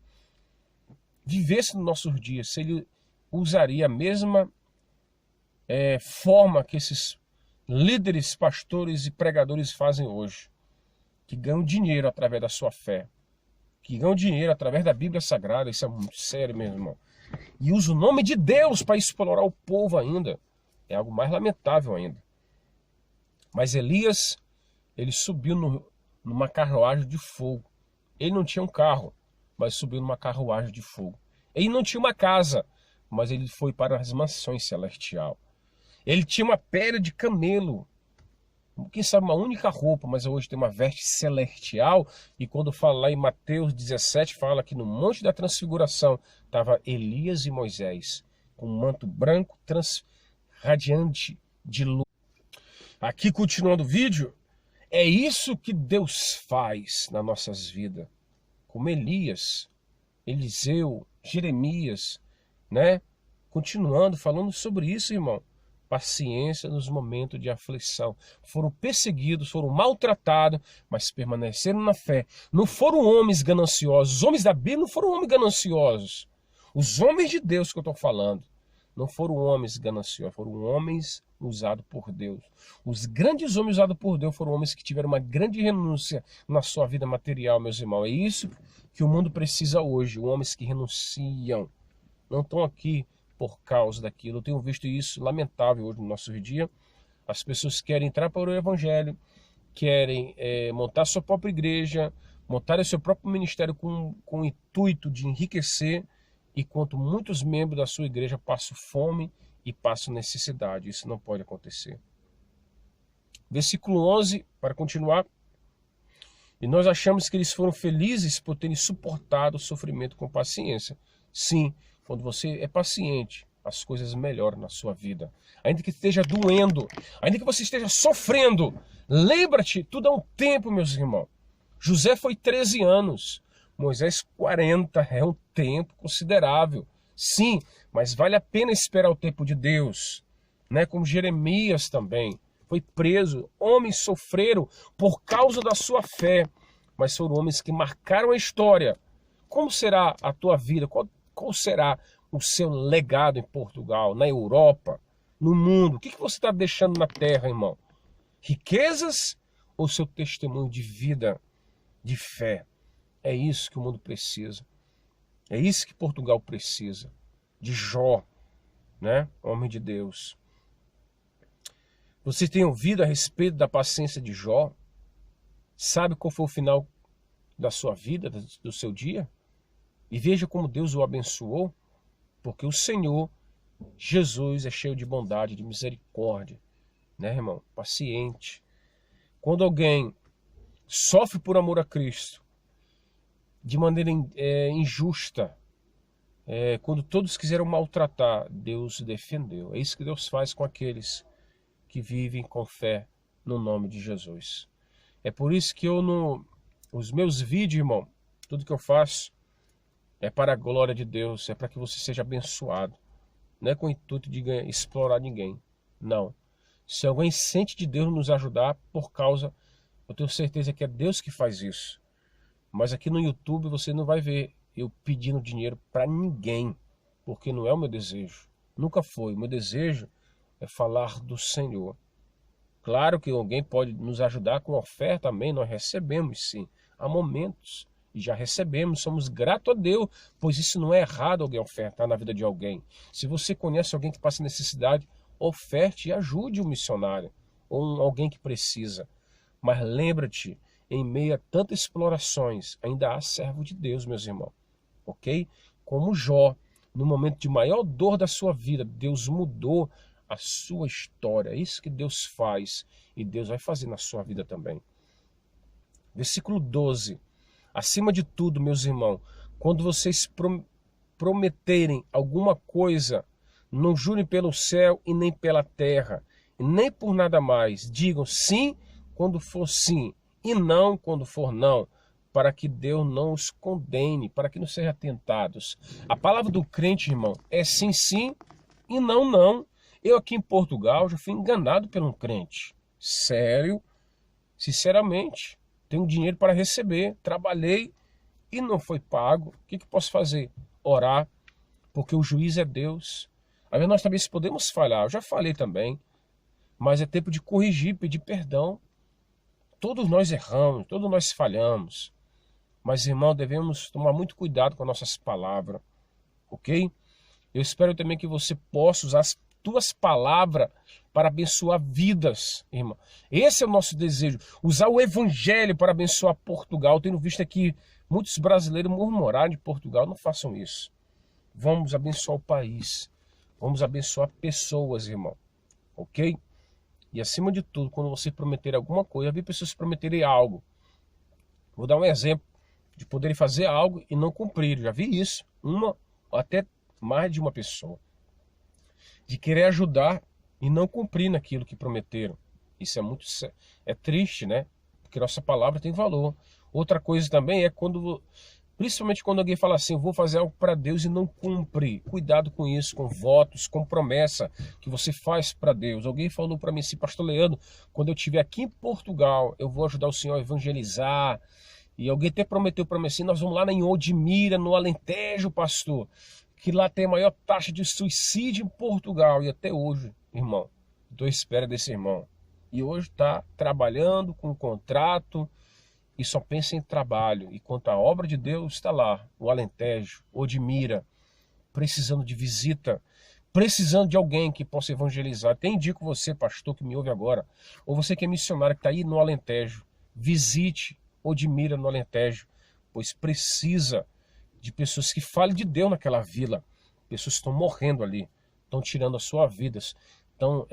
vivesse nos nossos dias, se ele usaria a mesma forma que esses líderes, pastores e pregadores fazem hoje, que ganham dinheiro através da sua fé, que ganham dinheiro através da Bíblia Sagrada. Isso é muito sério, meu irmão. E usa o nome de Deus para explorar o povo ainda. É algo mais lamentável ainda. Mas Elias, ele subiu numa carruagem de fogo. Ele não tinha um carro, mas subiu numa carruagem de fogo. Ele não tinha uma casa, mas ele foi para as mansões celestiais. Ele tinha uma pele de camelo, quem sabe uma única roupa, mas hoje tem uma veste celestial. E quando fala lá em Mateus 17, fala que no Monte da Transfiguração estava Elias e Moisés, com um manto branco radiante de luz. Aqui, continuando o vídeo, é isso que Deus faz nas nossas vidas. Como Elias, Eliseu, Jeremias, né? Continuando falando sobre isso, irmão. Paciência nos momentos de aflição. Foram perseguidos, foram maltratados, mas permaneceram na fé. Não foram homens gananciosos. Os homens da Bíblia não foram homens gananciosos. Os homens de Deus que eu estou falando não foram homens gananciosos, foram homens usados por Deus. Os grandes homens usados por Deus foram homens que tiveram uma grande renúncia na sua vida material, meus irmãos. É isso que o mundo precisa hoje, homens que renunciam. Não estão aqui por causa daquilo. Eu tenho visto isso lamentável hoje no nosso dia. As pessoas querem entrar para o evangelho, querem montar sua própria igreja, montar o seu próprio ministério com o intuito de enriquecer, enquanto muitos membros da sua igreja passam fome e passam necessidade. Isso não pode acontecer. Versículo 11, para continuar. E nós achamos que eles foram felizes por terem suportado o sofrimento com paciência. Sim, quando você é paciente, as coisas melhoram na sua vida. Ainda que esteja doendo, ainda que você esteja sofrendo, lembra-te, tudo há um tempo, meus irmãos. José foi 13 anos, Moisés 40, é um tempo considerável. Sim, mas vale a pena esperar o tempo de Deus. Né? Como Jeremias também, foi preso. Homens sofreram por causa da sua fé, mas foram homens que marcaram a história. Como será a tua vida? Qual será o seu legado em Portugal, na Europa, no mundo? O que você está deixando na terra, irmão? Riquezas ou seu testemunho de vida, de fé? É isso que o mundo precisa. É isso que Portugal precisa. De Jó, né? Homem de Deus. Você tem ouvido a respeito da paciência de Jó? Sabe qual foi o final da sua vida, do seu dia? E veja como Deus o abençoou, porque o Senhor, Jesus, é cheio de bondade, de misericórdia, né, irmão? Paciente. Quando alguém sofre por amor a Cristo, de maneira injusta, quando todos quiseram maltratar, Deus defendeu. É isso que Deus faz com aqueles que vivem com fé no nome de Jesus. É por isso que os meus vídeos, irmão, tudo que eu faço, é para a glória de Deus, é para que você seja abençoado. Não é com o intuito de explorar ninguém. Não. Se alguém sente de Deus nos ajudar, eu tenho certeza que é Deus que faz isso. Mas aqui no YouTube você não vai ver eu pedindo dinheiro para ninguém, porque não é o meu desejo. Nunca foi. O meu desejo é falar do Senhor. Claro que alguém pode nos ajudar com oferta, amém, nós recebemos sim. Há momentos. E já recebemos, somos gratos a Deus, pois isso não é errado alguém ofertar na vida de alguém. Se você conhece alguém que passa necessidade, oferte e ajude o missionário, ou alguém que precisa. Mas lembra-te, em meio a tantas explorações, ainda há servo de Deus, meus irmãos. Ok? Como Jó, no momento de maior dor da sua vida, Deus mudou a sua história. É isso que Deus faz, e Deus vai fazer na sua vida também. Versículo 12. Acima de tudo, meus irmãos, quando vocês prometerem alguma coisa, não jurem pelo céu e nem pela terra, e nem por nada mais. Digam sim quando for sim, e não quando for não, para que Deus não os condene, para que não sejam tentados. A palavra do crente, irmão, é sim, sim e não, não. Eu aqui em Portugal já fui enganado por um crente. Sério, sinceramente. Tenho dinheiro para receber, trabalhei e não foi pago. O que posso fazer? Orar, porque o juiz é Deus. Às vezes nós também podemos falhar, eu já falei também, mas é tempo de corrigir, pedir perdão. Todos nós erramos, todos nós falhamos, mas, irmão, devemos tomar muito cuidado com as nossas palavras, ok? Eu espero também que você possa usar as tuas palavras para abençoar vidas, irmão. Esse é o nosso desejo, usar o evangelho para abençoar Portugal. Tendo visto aqui muitos brasileiros murmurarem de Portugal, não façam isso. Vamos abençoar o país, vamos abençoar pessoas, irmão, ok? E acima de tudo, quando você prometer alguma coisa, eu vi pessoas prometerem algo. Vou dar um exemplo de poderem fazer algo e não cumprir. Já vi isso, uma ou até mais de uma pessoa. De querer ajudar e não cumprir naquilo que prometeram. Isso é triste, né? Porque nossa palavra tem valor. Outra coisa também é principalmente quando alguém fala assim, vou fazer algo para Deus e não cumpre. Cuidado com isso, com votos, com promessa que você faz para Deus. Alguém falou para mim assim, pastor Leandro, quando eu estiver aqui em Portugal, eu vou ajudar o senhor a evangelizar. E alguém até prometeu para mim assim, nós vamos lá em Odmira, no Alentejo, pastor, que lá tem a maior taxa de suicídio em Portugal. E até hoje, irmão, estou à espera desse irmão. E hoje está trabalhando com um contrato, e só pensa em trabalho. E quanto à obra de Deus, está lá, o Alentejo, Odmira, precisando de visita, precisando de alguém que possa evangelizar. Até indico você, pastor, que me ouve agora, ou você que é missionário, que está aí no Alentejo, visite Odmira no Alentejo, pois precisa de pessoas que falem de Deus naquela vila. Pessoas estão morrendo ali, estão tirando as suas vidas, estão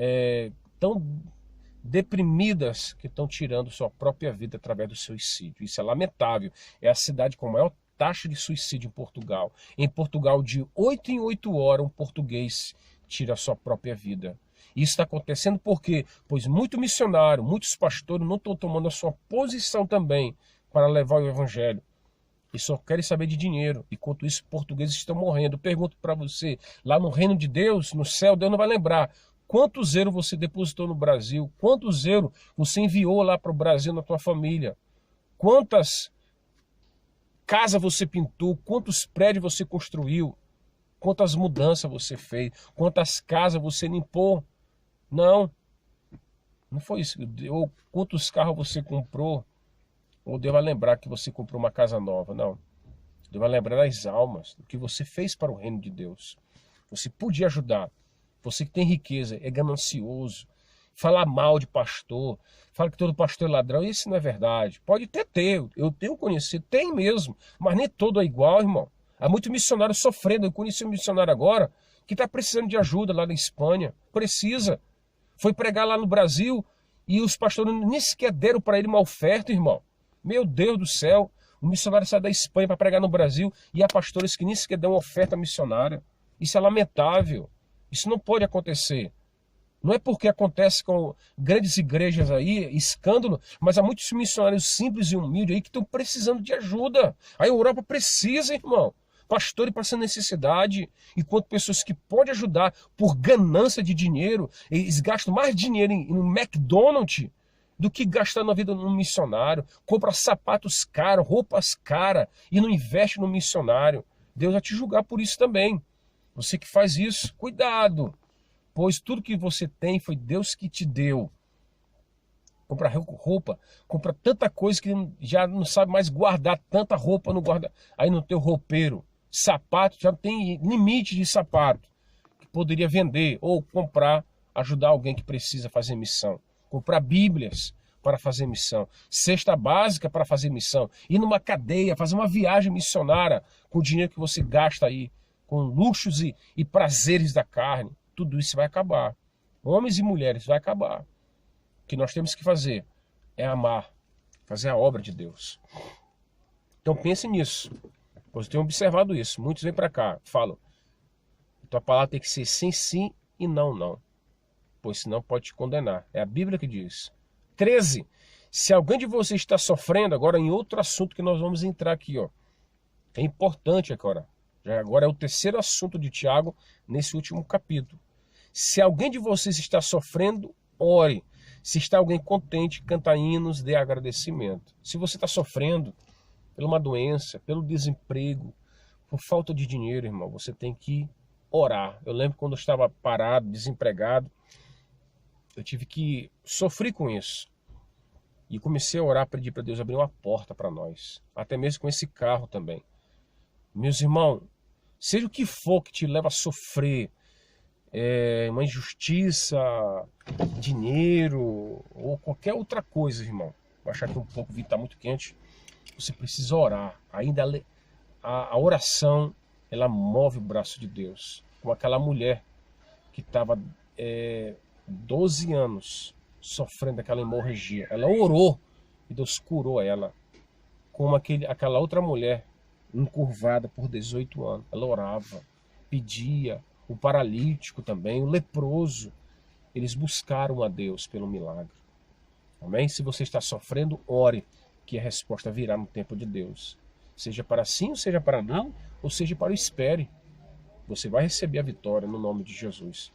deprimidas, que estão tirando sua própria vida através do suicídio. Isso é lamentável. É a cidade com a maior taxa de suicídio em Portugal. Em Portugal, de 8 em 8 horas, um português tira a sua própria vida. Isso está acontecendo por quê? Pois muito missionário, muitos pastores não estão tomando a sua posição também para levar o evangelho. E só querem saber de dinheiro. Enquanto isso, portugueses estão morrendo. Eu pergunto para você, lá no reino de Deus, no céu, Deus não vai lembrar. Quantos euros você depositou no Brasil? Quantos euros você enviou lá para o Brasil na tua família? Quantas casas você pintou? Quantos prédios você construiu? Quantas mudanças você fez? Quantas casas você limpou? Não foi isso. Ou quantos carros você comprou? Ou Deus vai lembrar que você comprou uma casa nova? Não. Deus vai lembrar das almas, do que você fez para o reino de Deus. Você podia ajudar. Você que tem riqueza, é ganancioso, falar mal de pastor, fala que todo pastor é ladrão, isso não é verdade. Pode até ter, eu tenho conhecido, tem mesmo, mas nem todo é igual, irmão. Há muito missionário sofrendo. Eu conheci um missionário agora que está precisando de ajuda lá na Espanha, precisa. Foi pregar lá no Brasil e os pastores nem sequer deram para ele uma oferta, irmão. Meu Deus do céu, o missionário sai da Espanha para pregar no Brasil e há pastores que nem sequer dão oferta missionária. Isso é lamentável. Isso não pode acontecer. Não é porque acontece com grandes igrejas aí, escândalo, mas há muitos missionários simples e humildes aí que estão precisando de ajuda. A Europa precisa, irmão. Pastores passando necessidade, enquanto pessoas que podem ajudar por ganância de dinheiro, eles gastam mais dinheiro em um McDonald's do que gastar na vida num missionário. Compra sapatos caros, roupas caras e não investe no missionário. Deus vai te julgar por isso também. Você que faz isso, cuidado, pois tudo que você tem foi Deus que te deu. Compra roupa, compra tanta coisa que já não sabe mais guardar tanta roupa, não guarda aí no teu roupeiro. Sapato, já tem limite de sapato que poderia vender ou comprar, ajudar alguém que precisa fazer missão. Comprar bíblias para fazer missão, cesta básica para fazer missão, ir numa cadeia, fazer uma viagem missionária com o dinheiro que você gasta aí, com luxos e prazeres da carne. Tudo isso vai acabar. Homens e mulheres, vai acabar. O que nós temos que fazer é amar, fazer a obra de Deus. Então pense nisso. Pois eu tenho observado isso. Muitos vêm para cá, falam, tua palavra tem que ser sim, sim e não, não. Pois senão pode te condenar. É a Bíblia que diz. 13. Se alguém de vocês está sofrendo, agora em outro assunto que nós vamos entrar aqui, ó. É importante agora. Agora é o terceiro assunto de Tiago nesse último capítulo. Se alguém de vocês está sofrendo, ore. Se está alguém contente, canta hinos de agradecimento. Se você está sofrendo por uma doença, pelo desemprego, por falta de dinheiro, irmão, você tem que orar. Eu lembro quando eu estava parado, desempregado, eu tive que sofrer com isso. E comecei a orar, pedir para Deus abrir uma porta para nós. Até mesmo com esse carro também. Meus irmãos, seja o que for que te leva a sofrer, uma injustiça, dinheiro ou qualquer outra coisa, irmão. Vou achar que um pouco o vídeo está muito quente. Você precisa orar. Ainda a oração, ela move o braço de Deus. Como aquela mulher que estava 12 anos sofrendo aquela hemorragia. Ela orou e Deus curou ela. Como aquela outra mulher encurvada por 18 anos. Ela orava, pedia. O paralítico também, o leproso. Eles buscaram a Deus pelo milagre. Amém? Se você está sofrendo, ore, que a resposta virá no tempo de Deus. Seja para sim, ou seja para não, ou seja para o espere. Você vai receber a vitória no nome de Jesus.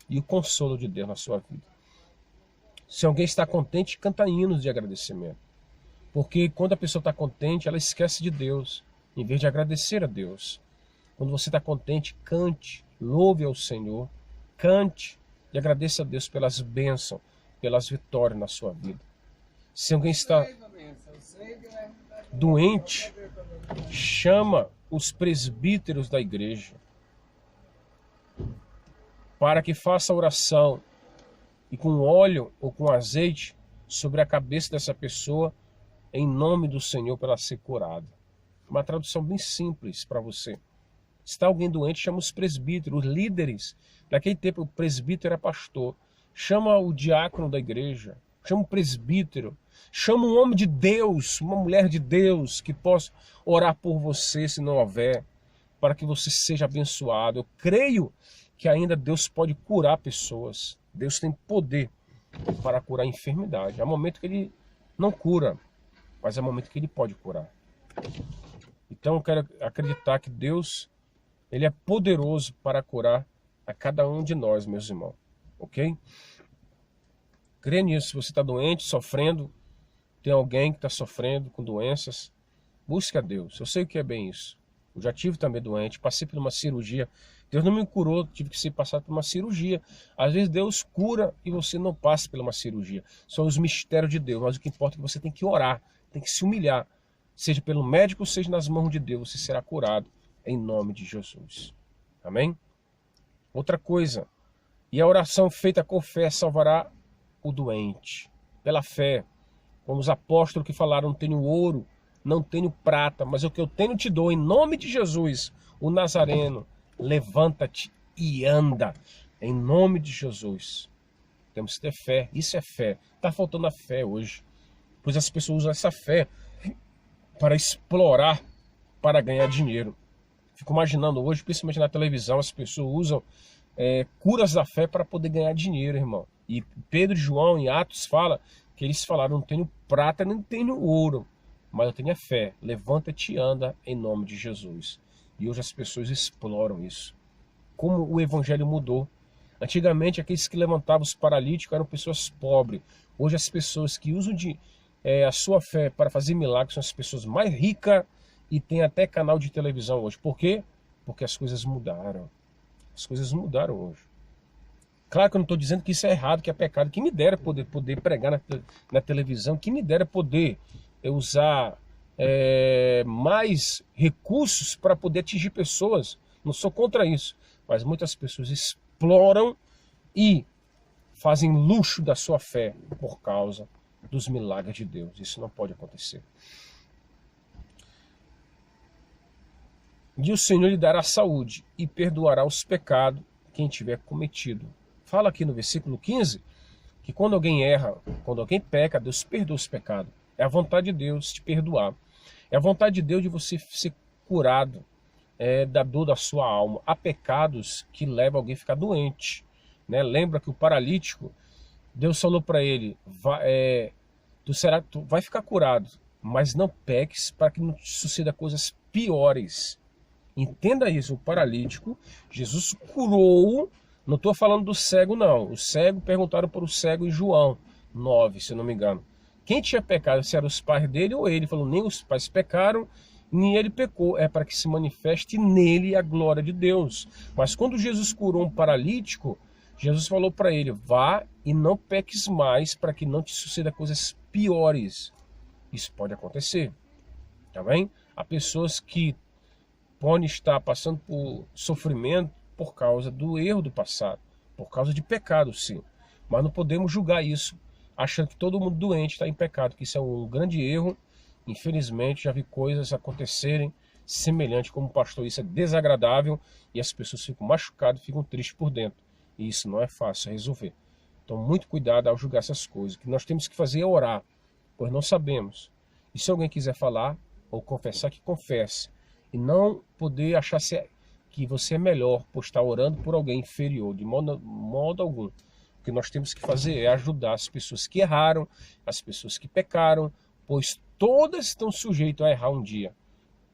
E o consolo de Deus na sua vida. Se alguém está contente, canta hinos de agradecimento. Porque quando a pessoa está contente, ela esquece de Deus, em vez de agradecer a Deus. Quando você está contente, cante, louve ao Senhor, cante e agradeça a Deus pelas bênçãos, pelas vitórias na sua vida. Se alguém está doente, chama os presbíteros da igreja para que faça oração e com óleo ou com azeite sobre a cabeça dessa pessoa, em nome do Senhor, para ela ser curada. Uma tradução bem simples para você. Se está alguém doente, chama os presbíteros, os líderes. Naquele tempo o presbítero era pastor. Chama o diácono da igreja, chama o presbítero, chama um homem de Deus, uma mulher de Deus que possa orar por você se não houver, para que você seja abençoado. Eu creio que ainda Deus pode curar pessoas. Deus tem poder para curar a enfermidade. Há momento que Ele não cura, mas há momento que Ele pode curar. Então eu quero acreditar que Deus, Ele é poderoso para curar a cada um de nós, meus irmãos. Ok? Crê nisso. Se você está doente, sofrendo, tem alguém que está sofrendo com doenças, busque a Deus. Eu sei o que é bem isso. Eu já tive também doente, passei por uma cirurgia. Deus não me curou, tive que ser passado por uma cirurgia. Às vezes Deus cura e você não passa por uma cirurgia. São os mistérios de Deus, mas o que importa é que você tem que orar, tem que se humilhar. Seja pelo médico, seja nas mãos de Deus, você será curado em nome de Jesus. Amém? Outra coisa, e a oração feita com fé salvará o doente. Pela fé, como os apóstolos que falaram, não tenho ouro, não tenho prata, mas o que eu tenho te dou, em nome de Jesus, o Nazareno, levanta-te e anda, em nome de Jesus. Temos que ter fé, isso é fé. Está faltando a fé hoje, pois as pessoas usam essa fé para explorar, para ganhar dinheiro. Fico imaginando hoje, principalmente na televisão, as pessoas usam curas da fé para poder ganhar dinheiro, irmão. E Pedro e João em Atos fala que eles falaram, não tenho prata, nem tenho ouro, mas eu tenho a fé. Levanta-te e anda em nome de Jesus. E hoje as pessoas exploram isso. Como o evangelho mudou. Antigamente aqueles que levantavam os paralíticos eram pessoas pobres. Hoje as pessoas que usam a sua fé para fazer milagres são as pessoas mais ricas e tem até canal de televisão hoje. Por quê? Porque as coisas mudaram. As coisas mudaram hoje. Claro que eu não estou dizendo que isso é errado, que é pecado. Que me dera poder pregar na televisão, que me dera poder usar mais recursos para poder atingir pessoas. Não sou contra isso. Mas muitas pessoas exploram e fazem luxo da sua fé por causa dos milagres de Deus. Isso não pode acontecer. E o Senhor lhe dará saúde e perdoará os pecados quem tiver cometido. Fala aqui no versículo 15 que quando alguém erra, quando alguém peca, Deus perdoa os pecados. É a vontade de Deus te perdoar. É a vontade de Deus de você ser curado da dor da sua alma. Há pecados que levam alguém a ficar doente. Né? Lembra que o paralítico, Deus falou para ele, tu vai ficar curado, mas não peques para que não te suceda coisas piores. Entenda isso, o paralítico, Jesus curou, não estou falando do cego não, o cego, perguntaram para o cego em João 9, se não me engano. Quem tinha pecado, se eram os pais dele ou ele? Ele falou, nem os pais pecaram, nem ele pecou, é para que se manifeste nele a glória de Deus. Mas quando Jesus curou um paralítico, Jesus falou para ele, vá e não peques mais, para que não te suceda coisas piores. Isso pode acontecer, tá bem? Há pessoas que podem estar passando por sofrimento por causa do erro do passado, por causa de pecado, sim. Mas não podemos julgar isso, achando que todo mundo doente está em pecado, que isso é um grande erro. Infelizmente, já vi coisas acontecerem semelhantes como pastor. Isso é desagradável e as pessoas ficam machucadas, ficam tristes por dentro. E isso não é fácil resolver. Então, muito cuidado ao julgar essas coisas. O que nós temos que fazer é orar, pois não sabemos. E se alguém quiser falar ou confessar, que confesse. E não poder achar que você é melhor por estar orando por alguém inferior, de modo algum. O que nós temos que fazer é ajudar as pessoas que erraram, as pessoas que pecaram, pois todas estão sujeitas a errar um dia.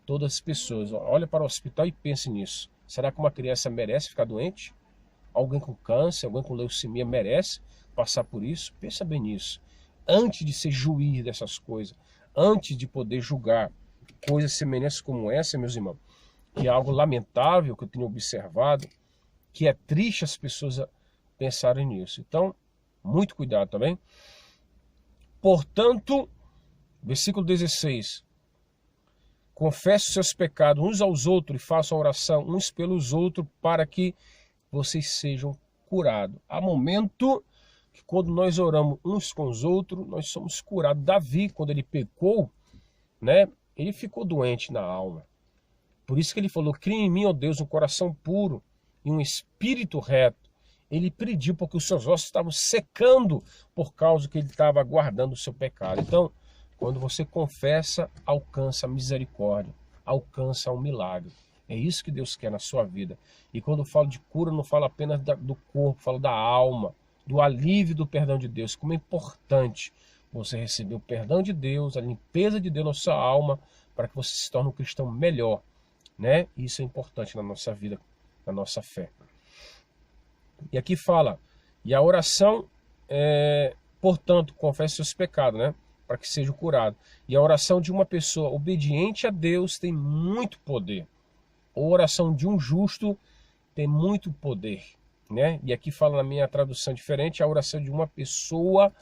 Todas as pessoas. Olha para o hospital e pense nisso. Será que uma criança merece ficar doente? Alguém com câncer, alguém com leucemia merece passar por isso? Pensa bem nisso. Antes de ser juiz dessas coisas, antes de poder julgar coisas semelhantes como essa, meus irmãos, que é algo lamentável que eu tenho observado, que é triste as pessoas pensarem nisso. Então, muito cuidado também. Portanto, versículo 16, confesse os seus pecados uns aos outros e façam oração uns pelos outros para que vocês sejam curados. Há momento que quando nós oramos uns com os outros, nós somos curados. Davi, quando ele pecou, né, ele ficou doente na alma. Por isso que ele falou, cria em mim, ó Deus, um coração puro e um espírito reto. Ele pediu porque os seus ossos estavam secando por causa que ele estava guardando o seu pecado. Então, quando você confessa, alcança a misericórdia, alcança um milagre. É isso que Deus quer na sua vida. E quando eu falo de cura, não falo apenas do corpo, falo da alma, do alívio do perdão de Deus. Como é importante você receber o perdão de Deus, a limpeza de Deus na sua alma, para que você se torne um cristão melhor, né? Isso é importante na nossa vida, na nossa fé. E aqui fala, e a oração, portanto, confesse seus pecados, né? Para que seja curado. E a oração de uma pessoa obediente a Deus tem muito poder. A oração de um justo tem muito poder, né? E aqui fala na minha tradução diferente, a oração de uma pessoa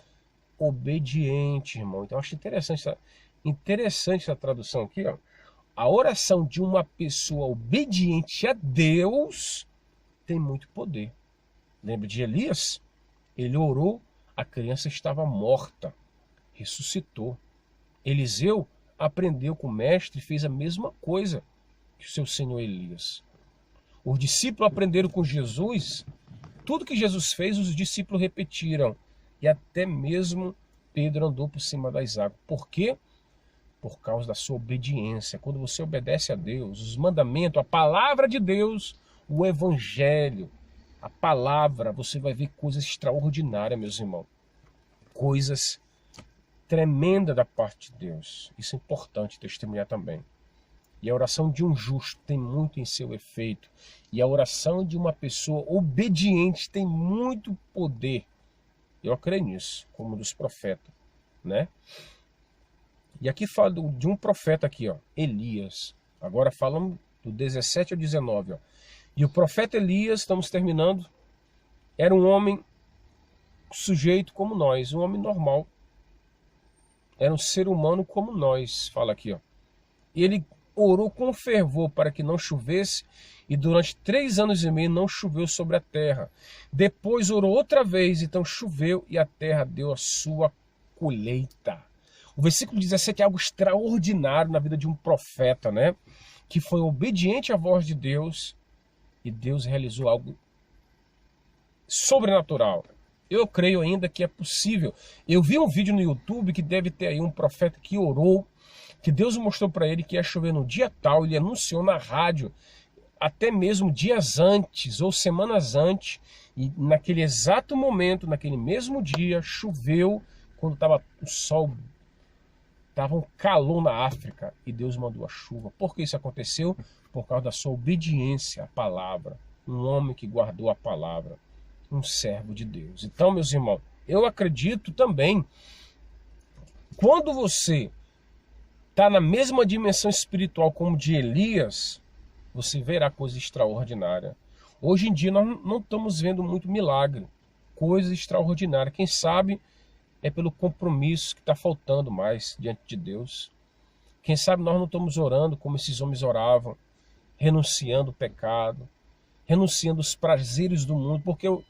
obediente, irmão. Então eu acho interessante essa tradução aqui, ó. A oração de uma pessoa obediente a Deus tem muito poder. Lembra de Elias? Ele orou, a criança estava morta, ressuscitou. Eliseu aprendeu com o mestre e fez a mesma coisa que o seu senhor Elias. Os discípulos aprenderam com Jesus, tudo que Jesus fez, os discípulos repetiram. E até mesmo Pedro andou por cima das águas. Por quê? Por causa da sua obediência. Quando você obedece a Deus, os mandamentos, a palavra de Deus, o evangelho, a palavra, você vai ver coisas extraordinárias, meus irmãos. Coisas tremendas da parte de Deus. Isso é importante testemunhar também. E a oração de um justo tem muito em seu efeito. E a oração de uma pessoa obediente tem muito poder. Eu creio nisso, como dos profetas, né? E aqui fala de um profeta aqui, ó, Elias. Agora falamos do 17 ao 19, ó. E o profeta Elias, estamos terminando, era um homem sujeito como nós, um homem normal. Era um ser humano como nós, fala aqui, ó. E ele orou com fervor para que não chovesse, e durante 3 anos e meio não choveu sobre a terra. Depois orou outra vez, então choveu, e a terra deu a sua colheita. O versículo 17 é algo extraordinário na vida de um profeta, né? Que foi obediente à voz de Deus, e Deus realizou algo sobrenatural. Eu creio ainda que é possível. Eu vi um vídeo no YouTube que deve ter aí um profeta que orou, que Deus mostrou para ele que ia chover no dia tal, ele anunciou na rádio, até mesmo dias antes ou semanas antes, e naquele exato momento, naquele mesmo dia, choveu, quando estava o sol, estava um calor na África, e Deus mandou a chuva. Por que isso aconteceu? Por causa da sua obediência à palavra. Um homem que guardou a palavra, um servo de Deus. Então, meus irmãos, eu acredito também, quando você está na mesma dimensão espiritual como de Elias, você verá coisa extraordinária. Hoje em dia nós não estamos vendo muito milagre, coisa extraordinária. Quem sabe é pelo compromisso que está faltando mais diante de Deus. Quem sabe nós não estamos orando como esses homens oravam, renunciando o pecado, renunciando os prazeres do mundo, porque o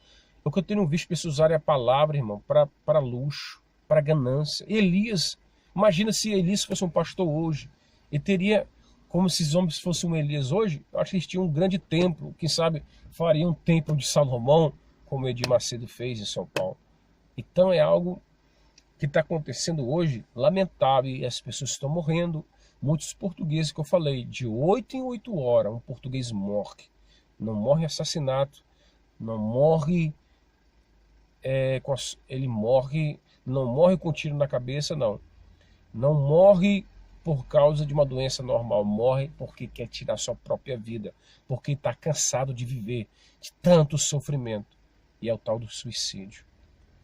que eu tenho visto pessoas usarem a palavra, irmão, para luxo, para ganância. Elias, imagina se Elias fosse um pastor hoje, e teria, como se esses homens fossem um Elias hoje, eu acho que eles tinham um grande templo, quem sabe faria um templo de Salomão, como Edir Macedo fez em São Paulo. Então é algo que está acontecendo hoje, lamentável, e as pessoas estão morrendo. Muitos portugueses que eu falei, de 8 em 8 horas, um português morre. Não morre assassinato, não morre, não morre com tiro na cabeça, não. Não morre por causa de uma doença normal, morre porque quer tirar sua própria vida, porque está cansado de viver, de tanto sofrimento. E é o tal do suicídio.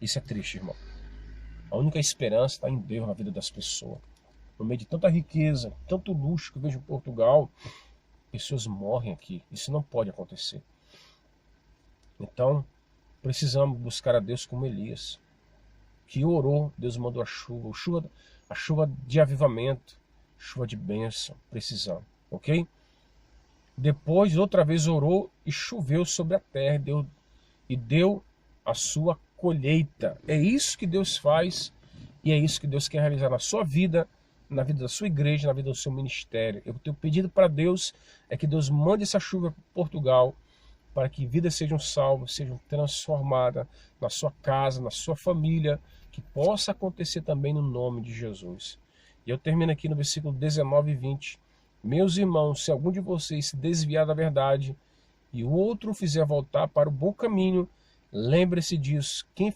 Isso é triste, irmão. A única esperança está em Deus na vida das pessoas. No meio de tanta riqueza, tanto luxo que eu vejo em Portugal, pessoas morrem aqui. Isso não pode acontecer. Então, precisamos buscar a Deus como Elias, que orou, Deus mandou a chuva de avivamento, chuva de bênção, precisamos, ok? Depois, outra vez orou e choveu sobre a terra e deu a sua colheita. É isso que Deus faz e é isso que Deus quer realizar na sua vida, na vida da sua igreja, na vida do seu ministério. Eu tenho pedido para Deus é que Deus mande essa chuva para Portugal, para que vidas sejam salvas, sejam transformadas na sua casa, na sua família, que possa acontecer também no nome de Jesus. E eu termino aqui no versículo 19 e 20. Meus irmãos, se algum de vocês se desviar da verdade e o outro fizer voltar para o bom caminho, lembre-se disso. Quem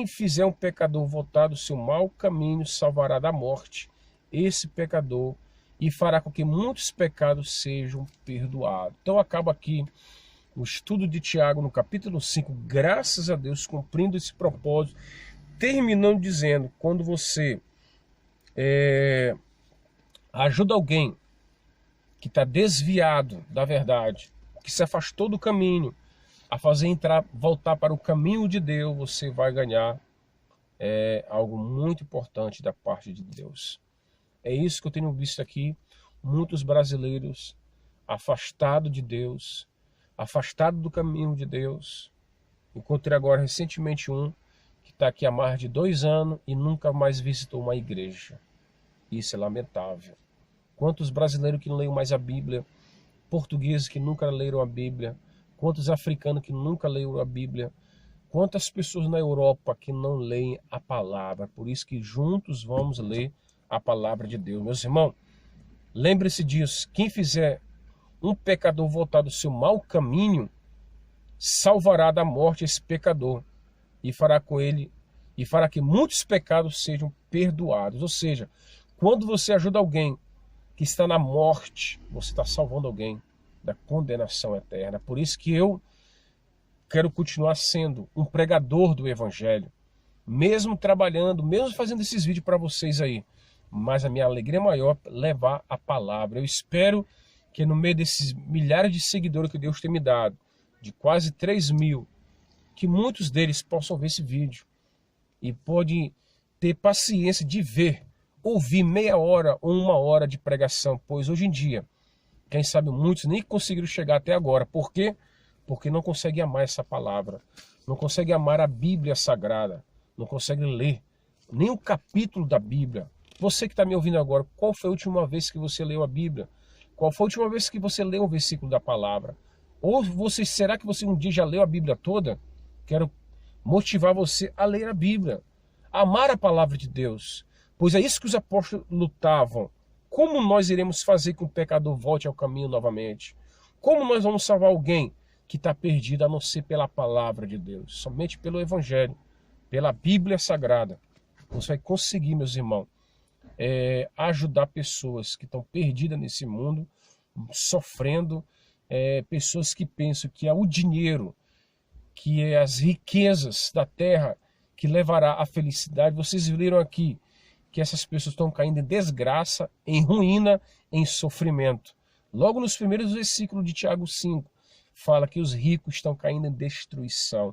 fizer um pecador voltar do seu mau caminho, salvará da morte esse pecador e fará com que muitos pecados sejam perdoados. Então acaba aqui o estudo de Tiago no capítulo 5, graças a Deus, cumprindo esse propósito, terminando dizendo, quando você ajuda alguém que está desviado da verdade, que se afastou do caminho, a fazer voltar para o caminho de Deus, você vai ganhar algo muito importante da parte de Deus. É isso que eu tenho visto aqui, muitos brasileiros afastados de Deus, afastados do caminho de Deus. Encontrei agora recentemente um que está aqui há mais de 2 anos e nunca mais visitou uma igreja. Isso é lamentável. Quantos brasileiros que não leem mais a Bíblia, portugueses que nunca leram a Bíblia, quantos africanos que nunca leram a Bíblia, quantas pessoas na Europa que não leem a palavra. Por isso que juntos vamos ler a palavra de Deus. Meus irmãos, lembre-se disso. Quem fizer um pecador voltar do seu mau caminho, salvará da morte esse pecador e fará que muitos pecados sejam perdoados. Ou seja, quando você ajuda alguém que está na morte, você está salvando alguém da condenação eterna. Por isso que eu quero continuar sendo um pregador do Evangelho, mesmo trabalhando, mesmo fazendo esses vídeos para vocês aí. Mas a minha alegria maior é levar a palavra. Eu espero que no meio desses milhares de seguidores que Deus tem me dado, de quase 3.000, que muitos deles possam ver esse vídeo e podem ter paciência de ouvir meia hora ou 1 hora de pregação, pois hoje em dia, quem sabe muitos nem conseguiram chegar até agora. Por quê? Porque não conseguem amar essa palavra, não conseguem amar a Bíblia Sagrada, não conseguem ler nem um capítulo da Bíblia. Você que está me ouvindo agora, qual foi a última vez que você leu a Bíblia? Qual foi a última vez que você leu um versículo da palavra? Ou será que você um dia já leu a Bíblia toda? Quero motivar você a ler a Bíblia, a amar a palavra de Deus, pois é isso que os apóstolos lutavam. Como nós iremos fazer com que o pecador volte ao caminho novamente? Como nós vamos salvar alguém que está perdido a não ser pela palavra de Deus? Somente pelo Evangelho, pela Bíblia Sagrada. Você vai conseguir, meus irmãos, ajudar pessoas que estão perdidas nesse mundo, sofrendo, pessoas que pensam que é o dinheiro, que é as riquezas da terra que levará à felicidade. Vocês viram aqui que essas pessoas estão caindo em desgraça, em ruína, em sofrimento. Logo nos primeiros versículos de Tiago 5, fala que os ricos estão caindo em destruição.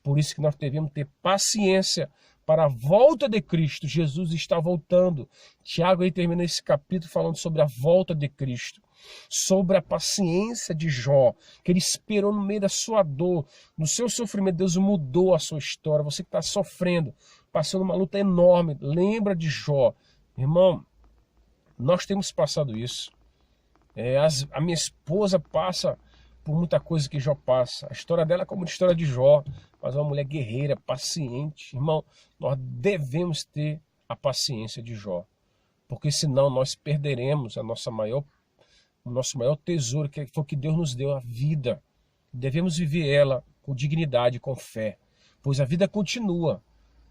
Por isso que nós devemos ter paciência para a volta de Cristo. Jesus está voltando. Tiago aí termina esse capítulo falando sobre a volta de Cristo, sobre a paciência de Jó, que ele esperou no meio da sua dor, no seu sofrimento. Deus mudou a sua história. Você que está sofrendo, passando uma luta enorme, lembra de Jó. Irmão, nós temos passado isso. A minha esposa passa por muita coisa que Jó passa. A história dela é como a história de Jó, mas é uma mulher guerreira, paciente. Irmão, nós devemos ter a paciência de Jó, porque senão nós perderemos o nosso maior tesouro, que foi o que Deus nos deu, a vida. Devemos viver ela com dignidade, com fé, pois a vida continua.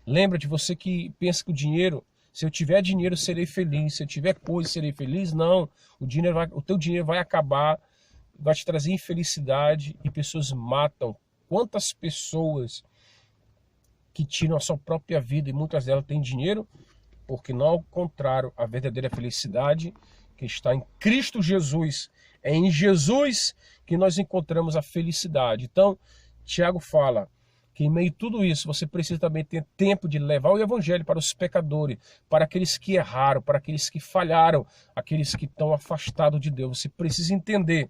Lembra de você que pensa que o dinheiro, se eu tiver dinheiro, serei feliz. Se eu tiver coisa, serei feliz. Não, o teu dinheiro vai acabar, vai te trazer infelicidade, e pessoas matam. Quantas pessoas que tiram a sua própria vida, e muitas delas têm dinheiro, porque não encontraram a verdadeira felicidade que está em Cristo Jesus. É em Jesus que nós encontramos a felicidade. Então, Tiago fala que em meio a tudo isso, você precisa também ter tempo de levar o evangelho para os pecadores, para aqueles que erraram, para aqueles que falharam, aqueles que estão afastados de Deus. Você precisa entender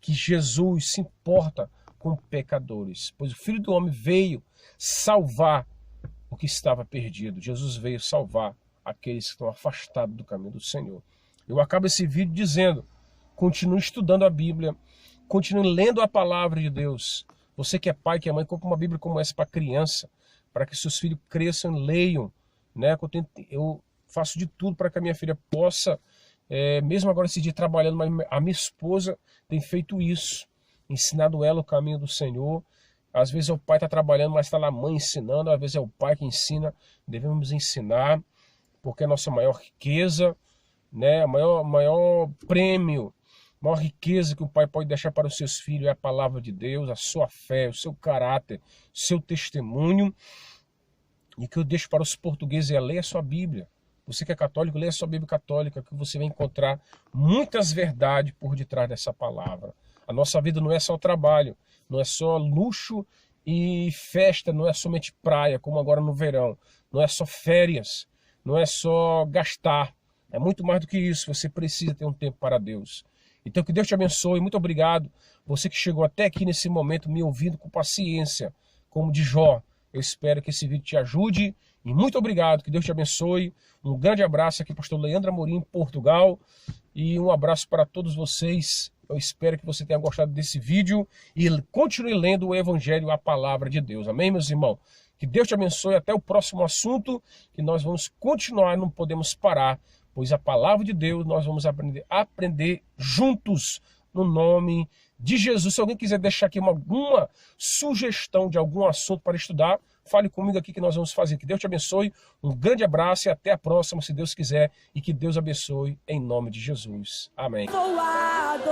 que Jesus se importa com pecadores, pois o Filho do Homem veio salvar o que estava perdido. Jesus veio salvar aqueles que estão afastados do caminho do Senhor. Eu acabo esse vídeo dizendo: continue estudando a Bíblia, continue lendo a palavra de Deus. Você que é pai, que é mãe, compra uma Bíblia como essa para criança, para que seus filhos cresçam e leiam, né? Eu faço de tudo para que a minha filha possa, mesmo agora esse dia trabalhando, mas a minha esposa tem feito isso, ensinado ela o caminho do Senhor. Às vezes é o pai que está trabalhando, mas está lá a mãe ensinando. Às vezes é o pai que ensina. Devemos ensinar, porque é a nossa maior riqueza, né? Maior prêmio, maior riqueza que o pai pode deixar para os seus filhos é a palavra de Deus, a sua fé, o seu caráter, o seu testemunho. E que eu deixo para os portugueses é: leia a sua Bíblia. Você que é católico, leia a sua Bíblia católica, que você vai encontrar muitas verdades por detrás dessa palavra. A nossa vida não é só trabalho, não é só luxo e festa, não é somente praia, como agora no verão. Não é só férias, não é só gastar. É muito mais do que isso. Você precisa ter um tempo para Deus. Então que Deus te abençoe. Muito obrigado. Você que chegou até aqui nesse momento me ouvindo com paciência, como de Jó. Eu espero que esse vídeo te ajude. E muito obrigado. Que Deus te abençoe. Um grande abraço aqui, pastor Leandro Amorim, Portugal. E um abraço para todos vocês. Eu espero que você tenha gostado desse vídeo e continue lendo o Evangelho, a palavra de Deus. Amém, meus irmãos? Que Deus te abençoe. Até o próximo assunto, que nós vamos continuar, não podemos parar, pois a palavra de Deus nós vamos aprender juntos, no nome de Jesus. Se alguém quiser deixar aqui alguma sugestão de algum assunto para estudar, fale comigo aqui que nós vamos fazer. Que Deus te abençoe. Um grande abraço e até a próxima, se Deus quiser. E que Deus abençoe em nome de Jesus. Amém. Vou adorar.